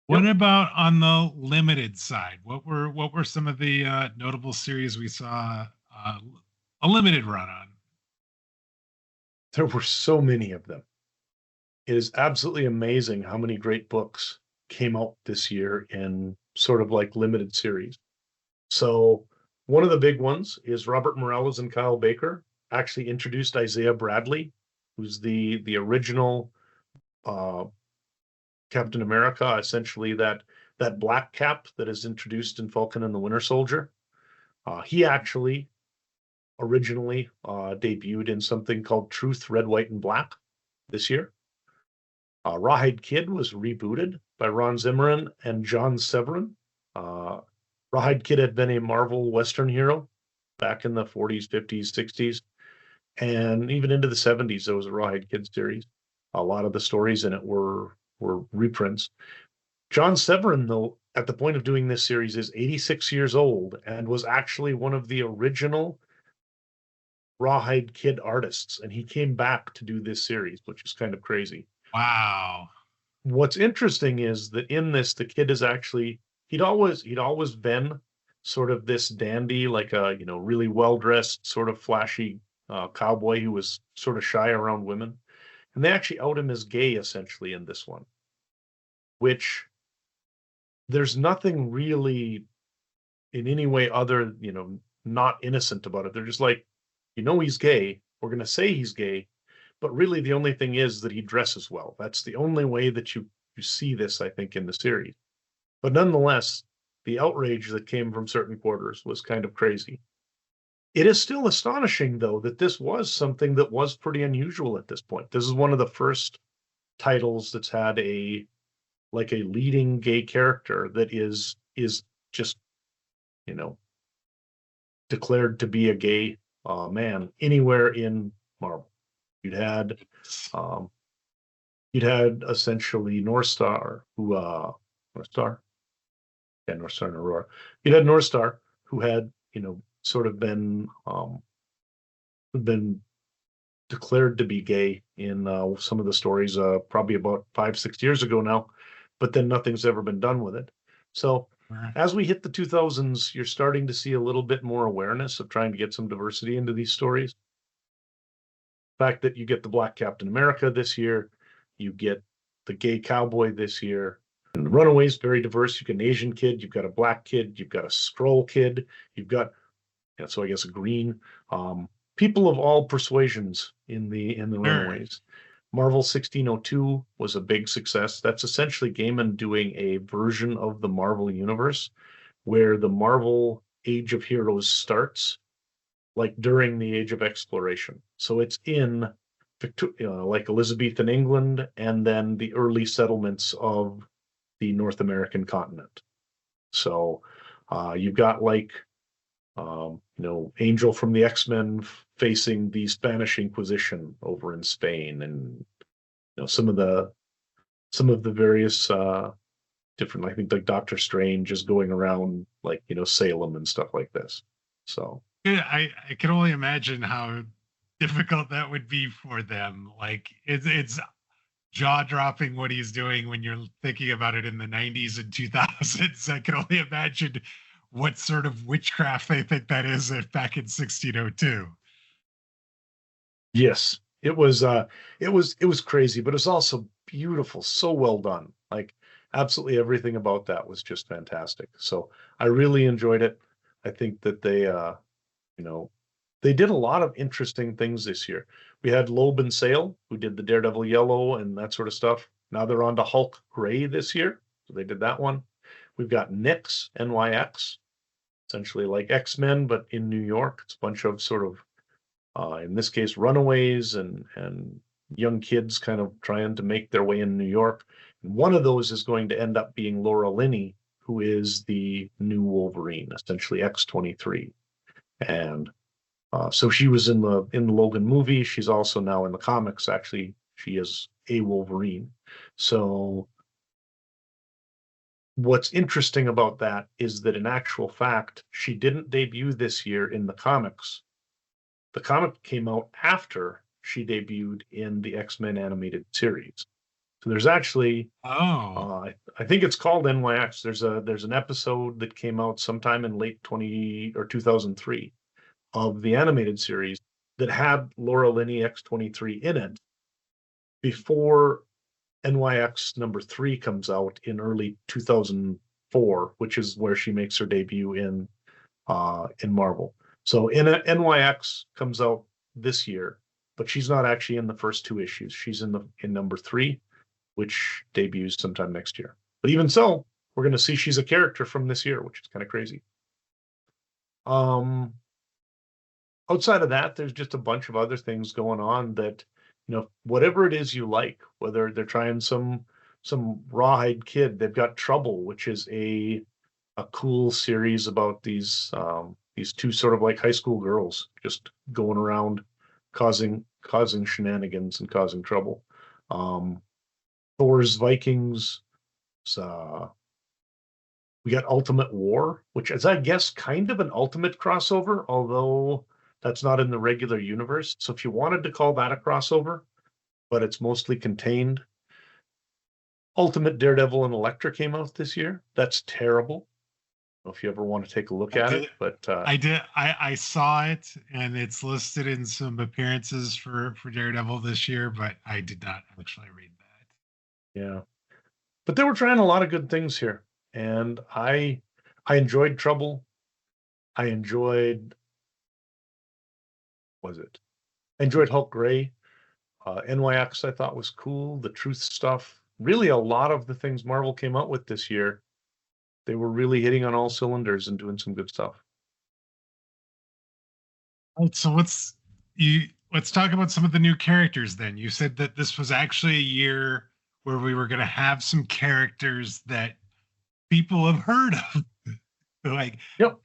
What about on the limited side? What were some of the notable series we saw a limited run on? There were so many of them. It is absolutely amazing how many great books came out this year in sort of like limited series. So one of the big ones is Robert Morales and Kyle Baker actually introduced Isaiah Bradley, who's the original Captain America, essentially that black cap that is introduced in Falcon and the Winter Soldier. He actually originally debuted in something called Truth, Red, White, and Black this year. Rawhide Kid was rebooted by Ron Zimmerman and John Severin. Rawhide Kid had been a Marvel Western hero back in the 40s, 50s, 60s, and even into the 70s. There was a Rawhide Kid series. A lot of the stories in it were reprints. John Severin, though, at the point of doing this series, is 86 years old and was actually one of the original Rawhide Kid artists, and he came back to do this series, which is kind of crazy. Wow. What's interesting is that in this, the kid is actually he'd always been sort of this dandy, like a really well dressed, sort of flashy cowboy who was sort of shy around women, and they actually out him as gay essentially in this one, which there's nothing really in any way other not innocent about it. They're just like, he's gay. We're going to say he's gay, but really the only thing is that he dresses well. That's the only way that you see this, I think, in the series. But nonetheless, the outrage that came from certain quarters was kind of crazy. It is still astonishing, though, that this was something that was pretty unusual at this point. This is one of the first titles that's had a leading gay character that is just, declared to be a gay man anywhere in Marvel. You'd had essentially Northstar, who Northstar and Aurora. You'd had Northstar, who had sort of been declared to be gay in some of the stories, probably about 5-6 years ago now, but then nothing's ever been done with it. So as we hit the 2000s, you're starting to see a little bit more awareness of trying to get some diversity into these stories. The fact that you get the Black Captain America this year, you get the gay cowboy this year, and the Runaways, very diverse. You get an Asian kid, you've got a black kid, you've got a Skrull kid, you've got, so I guess a green. People of all persuasions in the Runaways. Marvel 1602 was a big success. That's essentially Gaiman doing a version of the Marvel universe where the Marvel Age of Heroes starts like during the Age of Exploration. So it's in like Elizabethan England and then the early settlements of the North American continent. So you've got like Angel from the X-Men facing the Spanish Inquisition over in Spain, and some of the various different, I think like Doctor Strange is going around like Salem and stuff like this. So Yeah, I can only imagine how difficult that would be for them. Like it's jaw dropping what he's doing when you're thinking about it in the 90s and 2000s. I can only imagine what sort of witchcraft they think that is if back in 1602. Yes, it was crazy, but it's also beautiful, so well done. Like absolutely everything about that was just fantastic. So I really enjoyed it. I think that you know, they did a lot of interesting things this year. We had Loeb and Sale, who did the Daredevil Yellow and that sort of stuff. Now they're on to Hulk Gray this year. So they did that one. We've got Nyx, NYX, essentially like X-Men, but in New York. It's a bunch of sort of in this case, runaways and young kids kind of trying to make their way in New York. And one of those is going to end up being Laura Linney, who is the new Wolverine, essentially X-23. And so she was in the Logan movie. She's also now in the comics. Actually, she is a Wolverine. So what's interesting about that is that in actual fact, she didn't debut this year in the comics. The comic came out after she debuted in the X-Men animated series. So there's actually, Oh, I think it's called NYX. There's an episode that came out sometime in late 20 or 2003 of the animated series that had Laura Linney X-23 in it before NYX number 3 comes out in early 2004, which is where she makes her debut in Marvel. So NYX comes out this year, but she's not actually in the first 2 issues. She's in number 3, which debuts sometime next year. But even so, we're going to see she's a character from this year, which is kind of crazy. Outside of that, there's just a bunch of other things going on that, whatever it is you like, whether they're trying some rawhide kid, they've got Trouble, which is a cool series about these two sort of like high school girls just going around causing shenanigans and causing trouble. Thor's Vikings. We got Ultimate War, which is, I guess, kind of an Ultimate crossover, although that's not in the regular universe. So if you wanted to call that a crossover, but it's mostly contained. Ultimate Daredevil and Elektra came out this year. That's terrible. I don't know if you ever want to take a look at it, but I did. I saw it, and it's listed in some appearances for Daredevil this year, but I did not actually read that. yeah. But they were trying a lot of good things here, and I enjoyed Trouble. I enjoyed I enjoyed Hulk Gray. NYX I thought was cool. The Truth stuff. Really, a lot of the things Marvel came out with this year, they were really hitting on all cylinders and doing some good stuff. All right, so let's talk about some of the new characters then. You said that this was actually a year where we were going to have some characters that people have heard of, like Yep.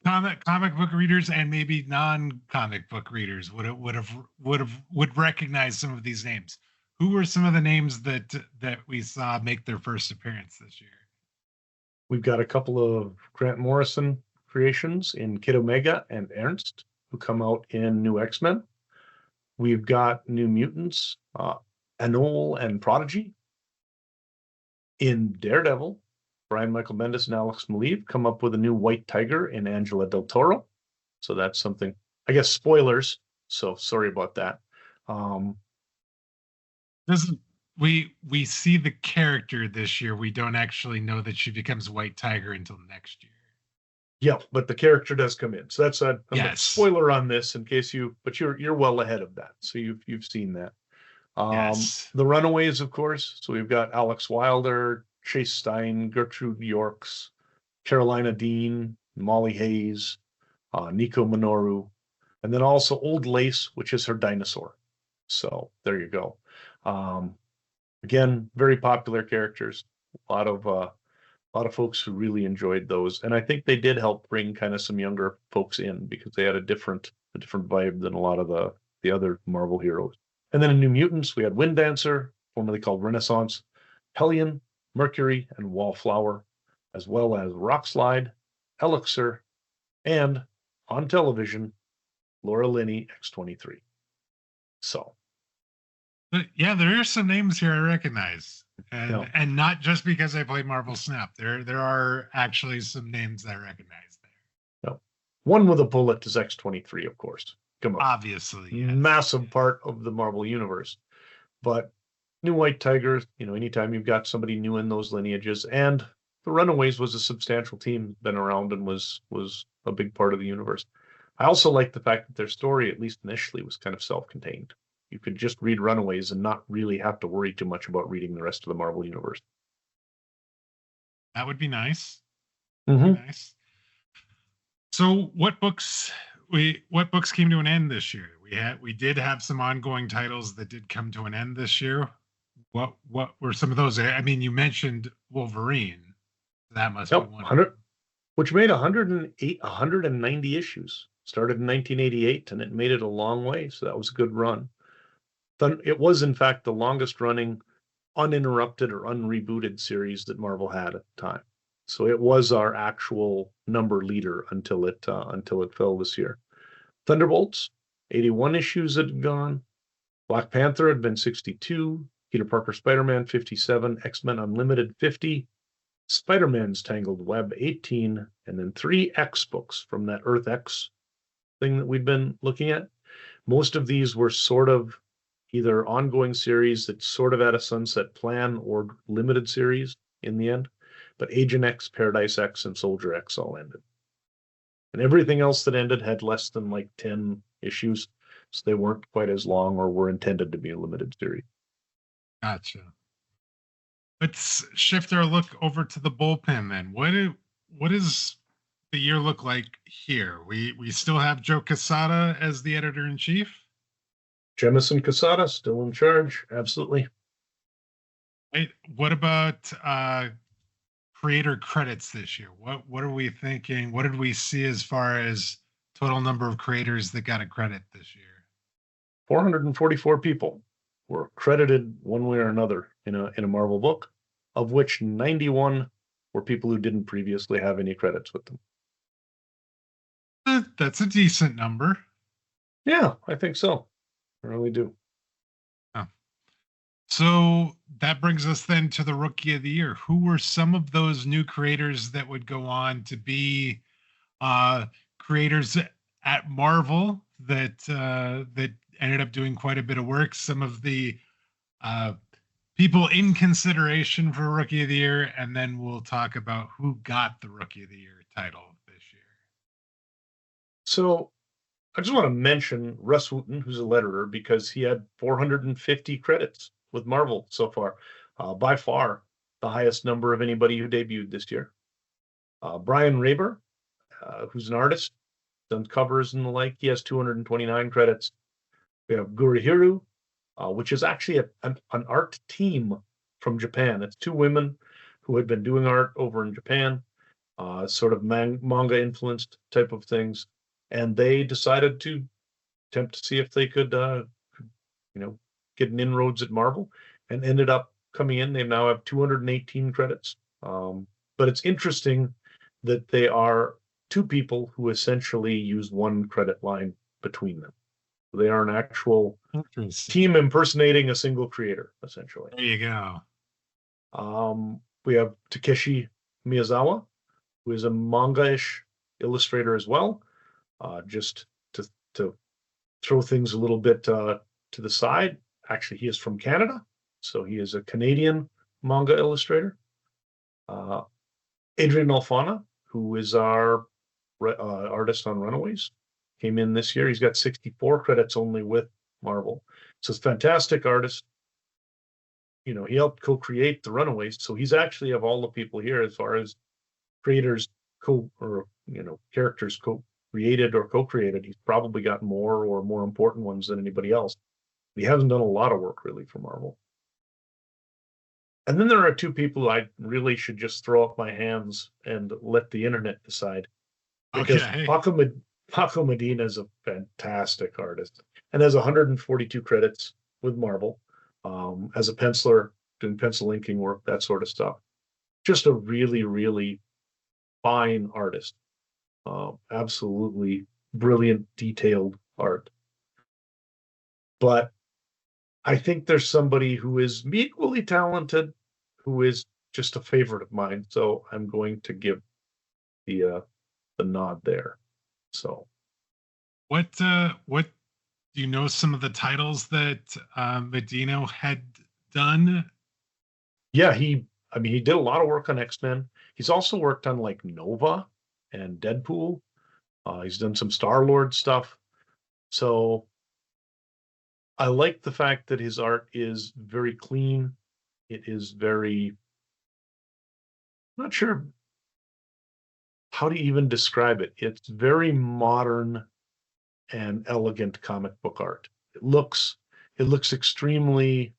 comic book readers and maybe non-comic book readers would recognize some of these names. Who were some of the names that we saw make their first appearance this year? We've got a couple of Grant Morrison creations in Kid Omega and Ernst, who come out in New X-Men. We've got New Mutants, Anole and Prodigy. In Daredevil, Brian Michael Bendis and Alex Maleev come up with a new White Tiger in Angela Del Toro. So that's something, I guess, spoilers. So sorry about that. We see the character this year. We don't actually know that she becomes White Tiger until next year. Yeah, but the character does come in. So that's a Yes. spoiler on this in case but you're well ahead of that. So you've seen that. Yes. The Runaways, of course. So we've got Alex Wilder, Chase Stein, Gertrude Yorks, Carolina Dean, Molly Hayes, Nico Minoru, and then also Old Lace, which is her dinosaur. So there you go. Again, very popular characters. A lot of folks who really enjoyed those, and I think they did help bring kind of some younger folks in because they had a different vibe than a lot of the other Marvel heroes. And then in New Mutants, we had Wind Dancer, formerly called Renaissance, Hellion, Mercury, and Wallflower, as well as Rockslide, Elixir, and on television, Laura Linney, X-23. So, But yeah, there are some names here I recognize, and yeah. and not just because I played Marvel Snap. There are actually some names I recognize there. No. One with a bullet is X-23, of course. Come on. Obviously, yes. Massive part of the Marvel Universe. But New White Tiger, anytime you've got somebody new in those lineages, and the Runaways was a substantial team, been around and was a big part of the universe. I also like the fact that their story, at least initially, was kind of self-contained. You could just read Runaways and not really have to worry too much about reading the rest of the Marvel Universe. That would be nice. Mm-hmm. Nice. So what books came to an end this year? We did have some ongoing titles that did come to an end this year. What were some of those? I mean, you mentioned Wolverine. That must be one. 100, which made 190 issues. Started in 1988, and it made it a long way. So that was a good run. It was, in fact, the longest running uninterrupted or unrebooted series that Marvel had at the time. So it was our actual number leader until it fell this year. Thunderbolts, 81 issues had gone. Black Panther had been 62. Peter Parker Spider-Man 57. X-Men Unlimited 50. Spider-Man's Tangled Web 18. And then 3 X books from that Earth X thing that we'd been looking at. Most of these were sort of either ongoing series that sort of had a sunset plan or limited series in the end. But Agent X, Paradise X, and Soldier X all ended. And everything else that ended had less than like 10 issues. So they weren't quite as long or were intended to be a limited series. Gotcha. Let's shift our look over to the bullpen then. What does the year look like here? We still have Joe Quesada as the editor-in-chief? Jemison Quesada still in charge, absolutely. What about creator credits this year? What are we thinking? What did we see as far as total number of creators that got a credit this year? 444 people were credited one way or another in a Marvel book, of which 91 were people who didn't previously have any credits with them. That's a decent number. Yeah, I think so. I really do. Oh. So that brings us then to the Rookie of the Year. Who were some of those new creators that would go on to be creators at Marvel that ended up doing quite a bit of work? Some of the people in consideration for Rookie of the Year, and then we'll talk about who got the Rookie of the Year title this year. So I just want to mention Russ Wooten, who's a letterer, because he had 450 credits with Marvel so far. By far the highest number of anybody who debuted this year. Brian Raber, who's an artist, done covers and the like, he has 229 credits. We have Gurihiru, which is actually an art team from Japan. It's 2 women who had been doing art over in Japan, sort of manga influenced type of things. And they decided to attempt to see if they could, get an inroads at Marvel, and ended up coming in. They now have 218 credits. But it's interesting that they are 2 people who essentially use one credit line between them. They are an actual team impersonating a single creator, essentially. There you go. We have Takeshi Miyazawa, who is a manga-ish illustrator as well. Just to throw things a little bit to the side, actually, he is from Canada, so he is a Canadian manga illustrator. Adrian Alfana, who is our artist on Runaways, came in this year. He's got 64 credits only with Marvel. So it's a fantastic artist. He helped co-create the Runaways, so he's actually, of all the people here, as far as creators characters created or co-created, he's probably got more important ones than anybody else. He hasn't done a lot of work really for Marvel. And then there are 2 people I really should just throw up my hands and let the internet decide. Because Paco Medina is a fantastic artist and has 142 credits with Marvel, as a penciler, doing pencil inking work, that sort of stuff. Just a really, really fine artist. Absolutely brilliant, detailed art. But I think there's somebody who is equally talented, who is just a favorite of mine. So I'm going to give the nod there. So what do you know some of the titles that Medino had done? yeah, he did a lot of work on X-Men. He's also worked on like Nova and Deadpool. He's done some Star-Lord stuff. So I like the fact that his art is very clean. It is very, I'm not sure how to even describe it. It's very modern and elegant comic book art. It looks extremely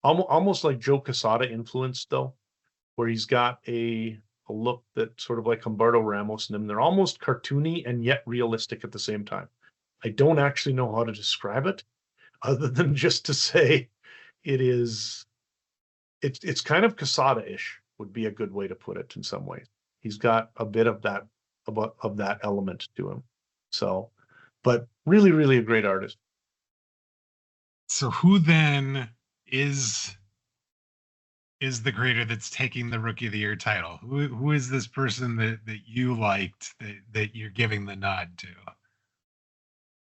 almost like Joe Quesada influenced though, where he's got a look that sort of like Humberto Ramos in them. They're almost cartoony and yet realistic at the same time. I don't actually know how to describe it other than just to say it's kind of Quesada-ish would be a good way to put it in some ways. He's got a bit of that element to him. So, but really, really a great artist. So who then is the creator that's taking the Rookie of the Year title? Who is this person that you liked that you're giving the nod to?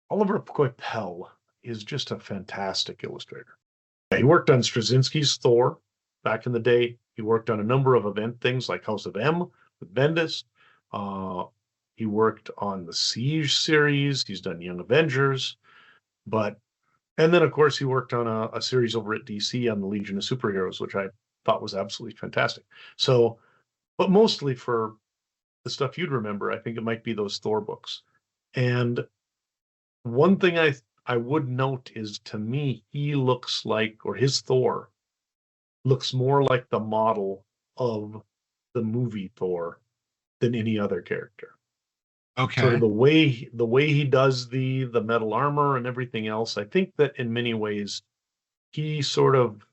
Oliver Coipel is just a fantastic illustrator. He worked on Straczynski's Thor back in the day. He worked on a number of event things like House of M with Bendis. He worked on the Siege series. He's done Young Avengers, and then of course he worked on a series over at DC on the Legion of Superheroes, which I thought was absolutely fantastic. So, but mostly for the stuff you'd remember, I think it might be those Thor books. And one thing I would note is, to me, he looks like, or his Thor looks more like the model of the movie Thor than any other character. Okay. Sort of the way he does the metal armor and everything else. I think that in many ways he sort of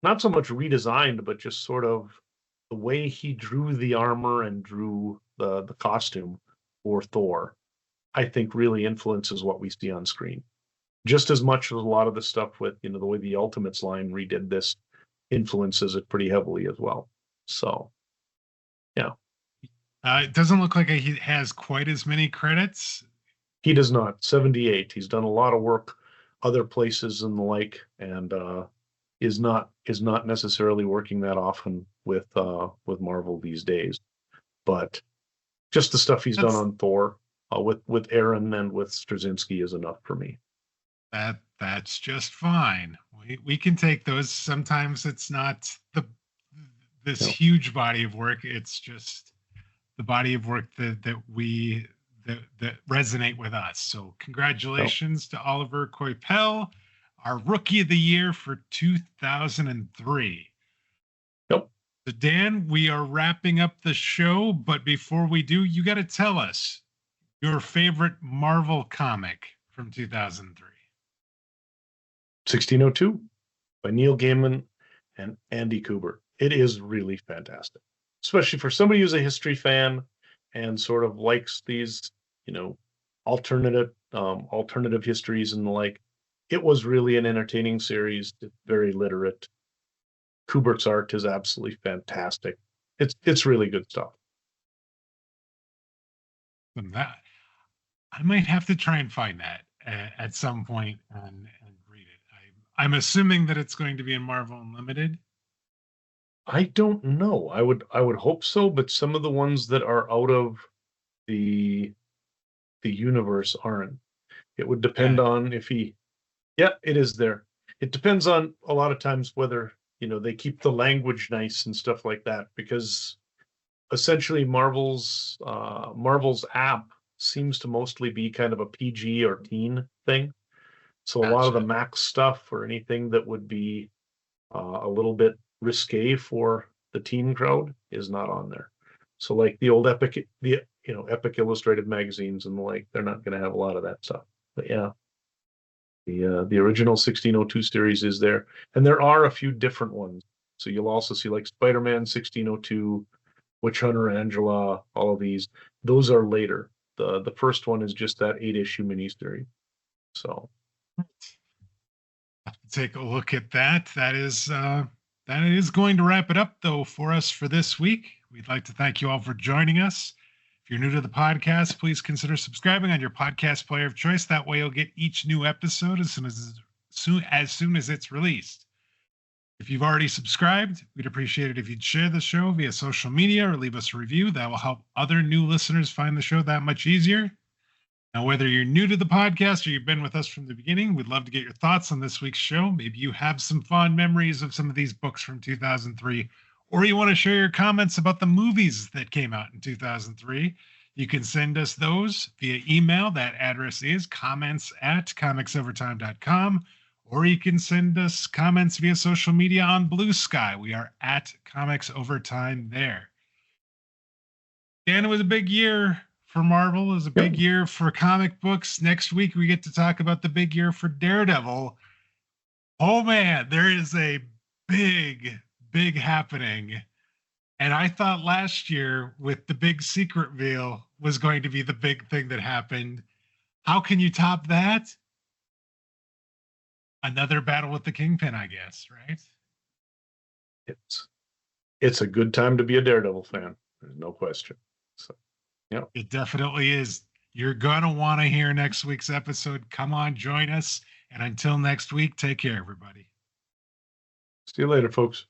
not so much redesigned, but just sort of the way he drew the armor and drew the costume for Thor, I think really influences what we see on screen. Just as much as a lot of the stuff with, the way the Ultimates line redid this influences it pretty heavily as well. So, yeah. It doesn't look like he has quite as many credits. He does not. 78. He's done a lot of work other places and the like, and is not necessarily working that often with Marvel these days. But just the stuff he's done on Thor with Aaron and with Straczynski is enough for me. That's just fine. We can take those. Sometimes it's not this huge body of work. It's just the body of work that resonate with us. So congratulations to Oliver Coipel, our Rookie of the Year for 2003. Yep. So Dan, we are wrapping up the show, but before we do, you got to tell us your favorite Marvel comic from 2003. 1602 by Neil Gaiman and Andy Kubert. It is really fantastic, especially for somebody who's a history fan and sort of likes these, alternative histories and the like. It was really an entertaining series. It's very literate. Kubert's art is absolutely fantastic. It's really good stuff. That I might have to try and find that at some point and read it. I'm assuming that it's going to be in Marvel Unlimited. I don't know. I would hope so, but some of the ones that are out of the universe aren't. It would depend on if he. Yeah, it is there. It depends on a lot of times whether they keep the language nice and stuff like that, because essentially Marvel's app seems to mostly be kind of a PG or teen thing. So a lot of the Max stuff or anything that would be a little bit risque for the teen crowd is not on there. So like the old Epic Illustrated magazines and the like, they're not going to have a lot of that stuff. But yeah, the original 1602 series is there, and there are a few different ones. So you'll also see like Spider-Man 1602, Witch Hunter Angela, all of these. Those are later. The first one is just that 8-issue miniseries. So Take a look at that. That is going to wrap it up, though, for us for this week. We'd like to thank you all for joining us. If you're new to the podcast, please consider subscribing on your podcast player of choice. That way, you'll get each new episode as soon as it's released. If you've already subscribed, we'd appreciate it if you'd share the show via social media or leave us a review. That will help other new listeners find the show that much easier. Now, whether you're new to the podcast or you've been with us from the beginning, we'd love to get your thoughts on this week's show. Maybe you have some fond memories of some of these books from 2003, or you want to share your comments about the movies that came out in 2003. You can send us those via email. That address is comments@comicsovertime.com, or you can send us comments via social media on Blue Sky. We are at Comics Overtime there. Dan, it was a big year for Marvel. It was a big year for comic books. Next week, we get to talk about the big year for Daredevil. Oh, man, there is a big happening. And I thought last year with the big secret reveal was going to be the big thing that happened. How can you top that? Another battle with the Kingpin, I guess, right? It's a good time to be a Daredevil fan. There's no question. So, yeah. It definitely is. You're going to want to hear next week's episode. Come on, join us. And until next week, take care, everybody. See you later, folks.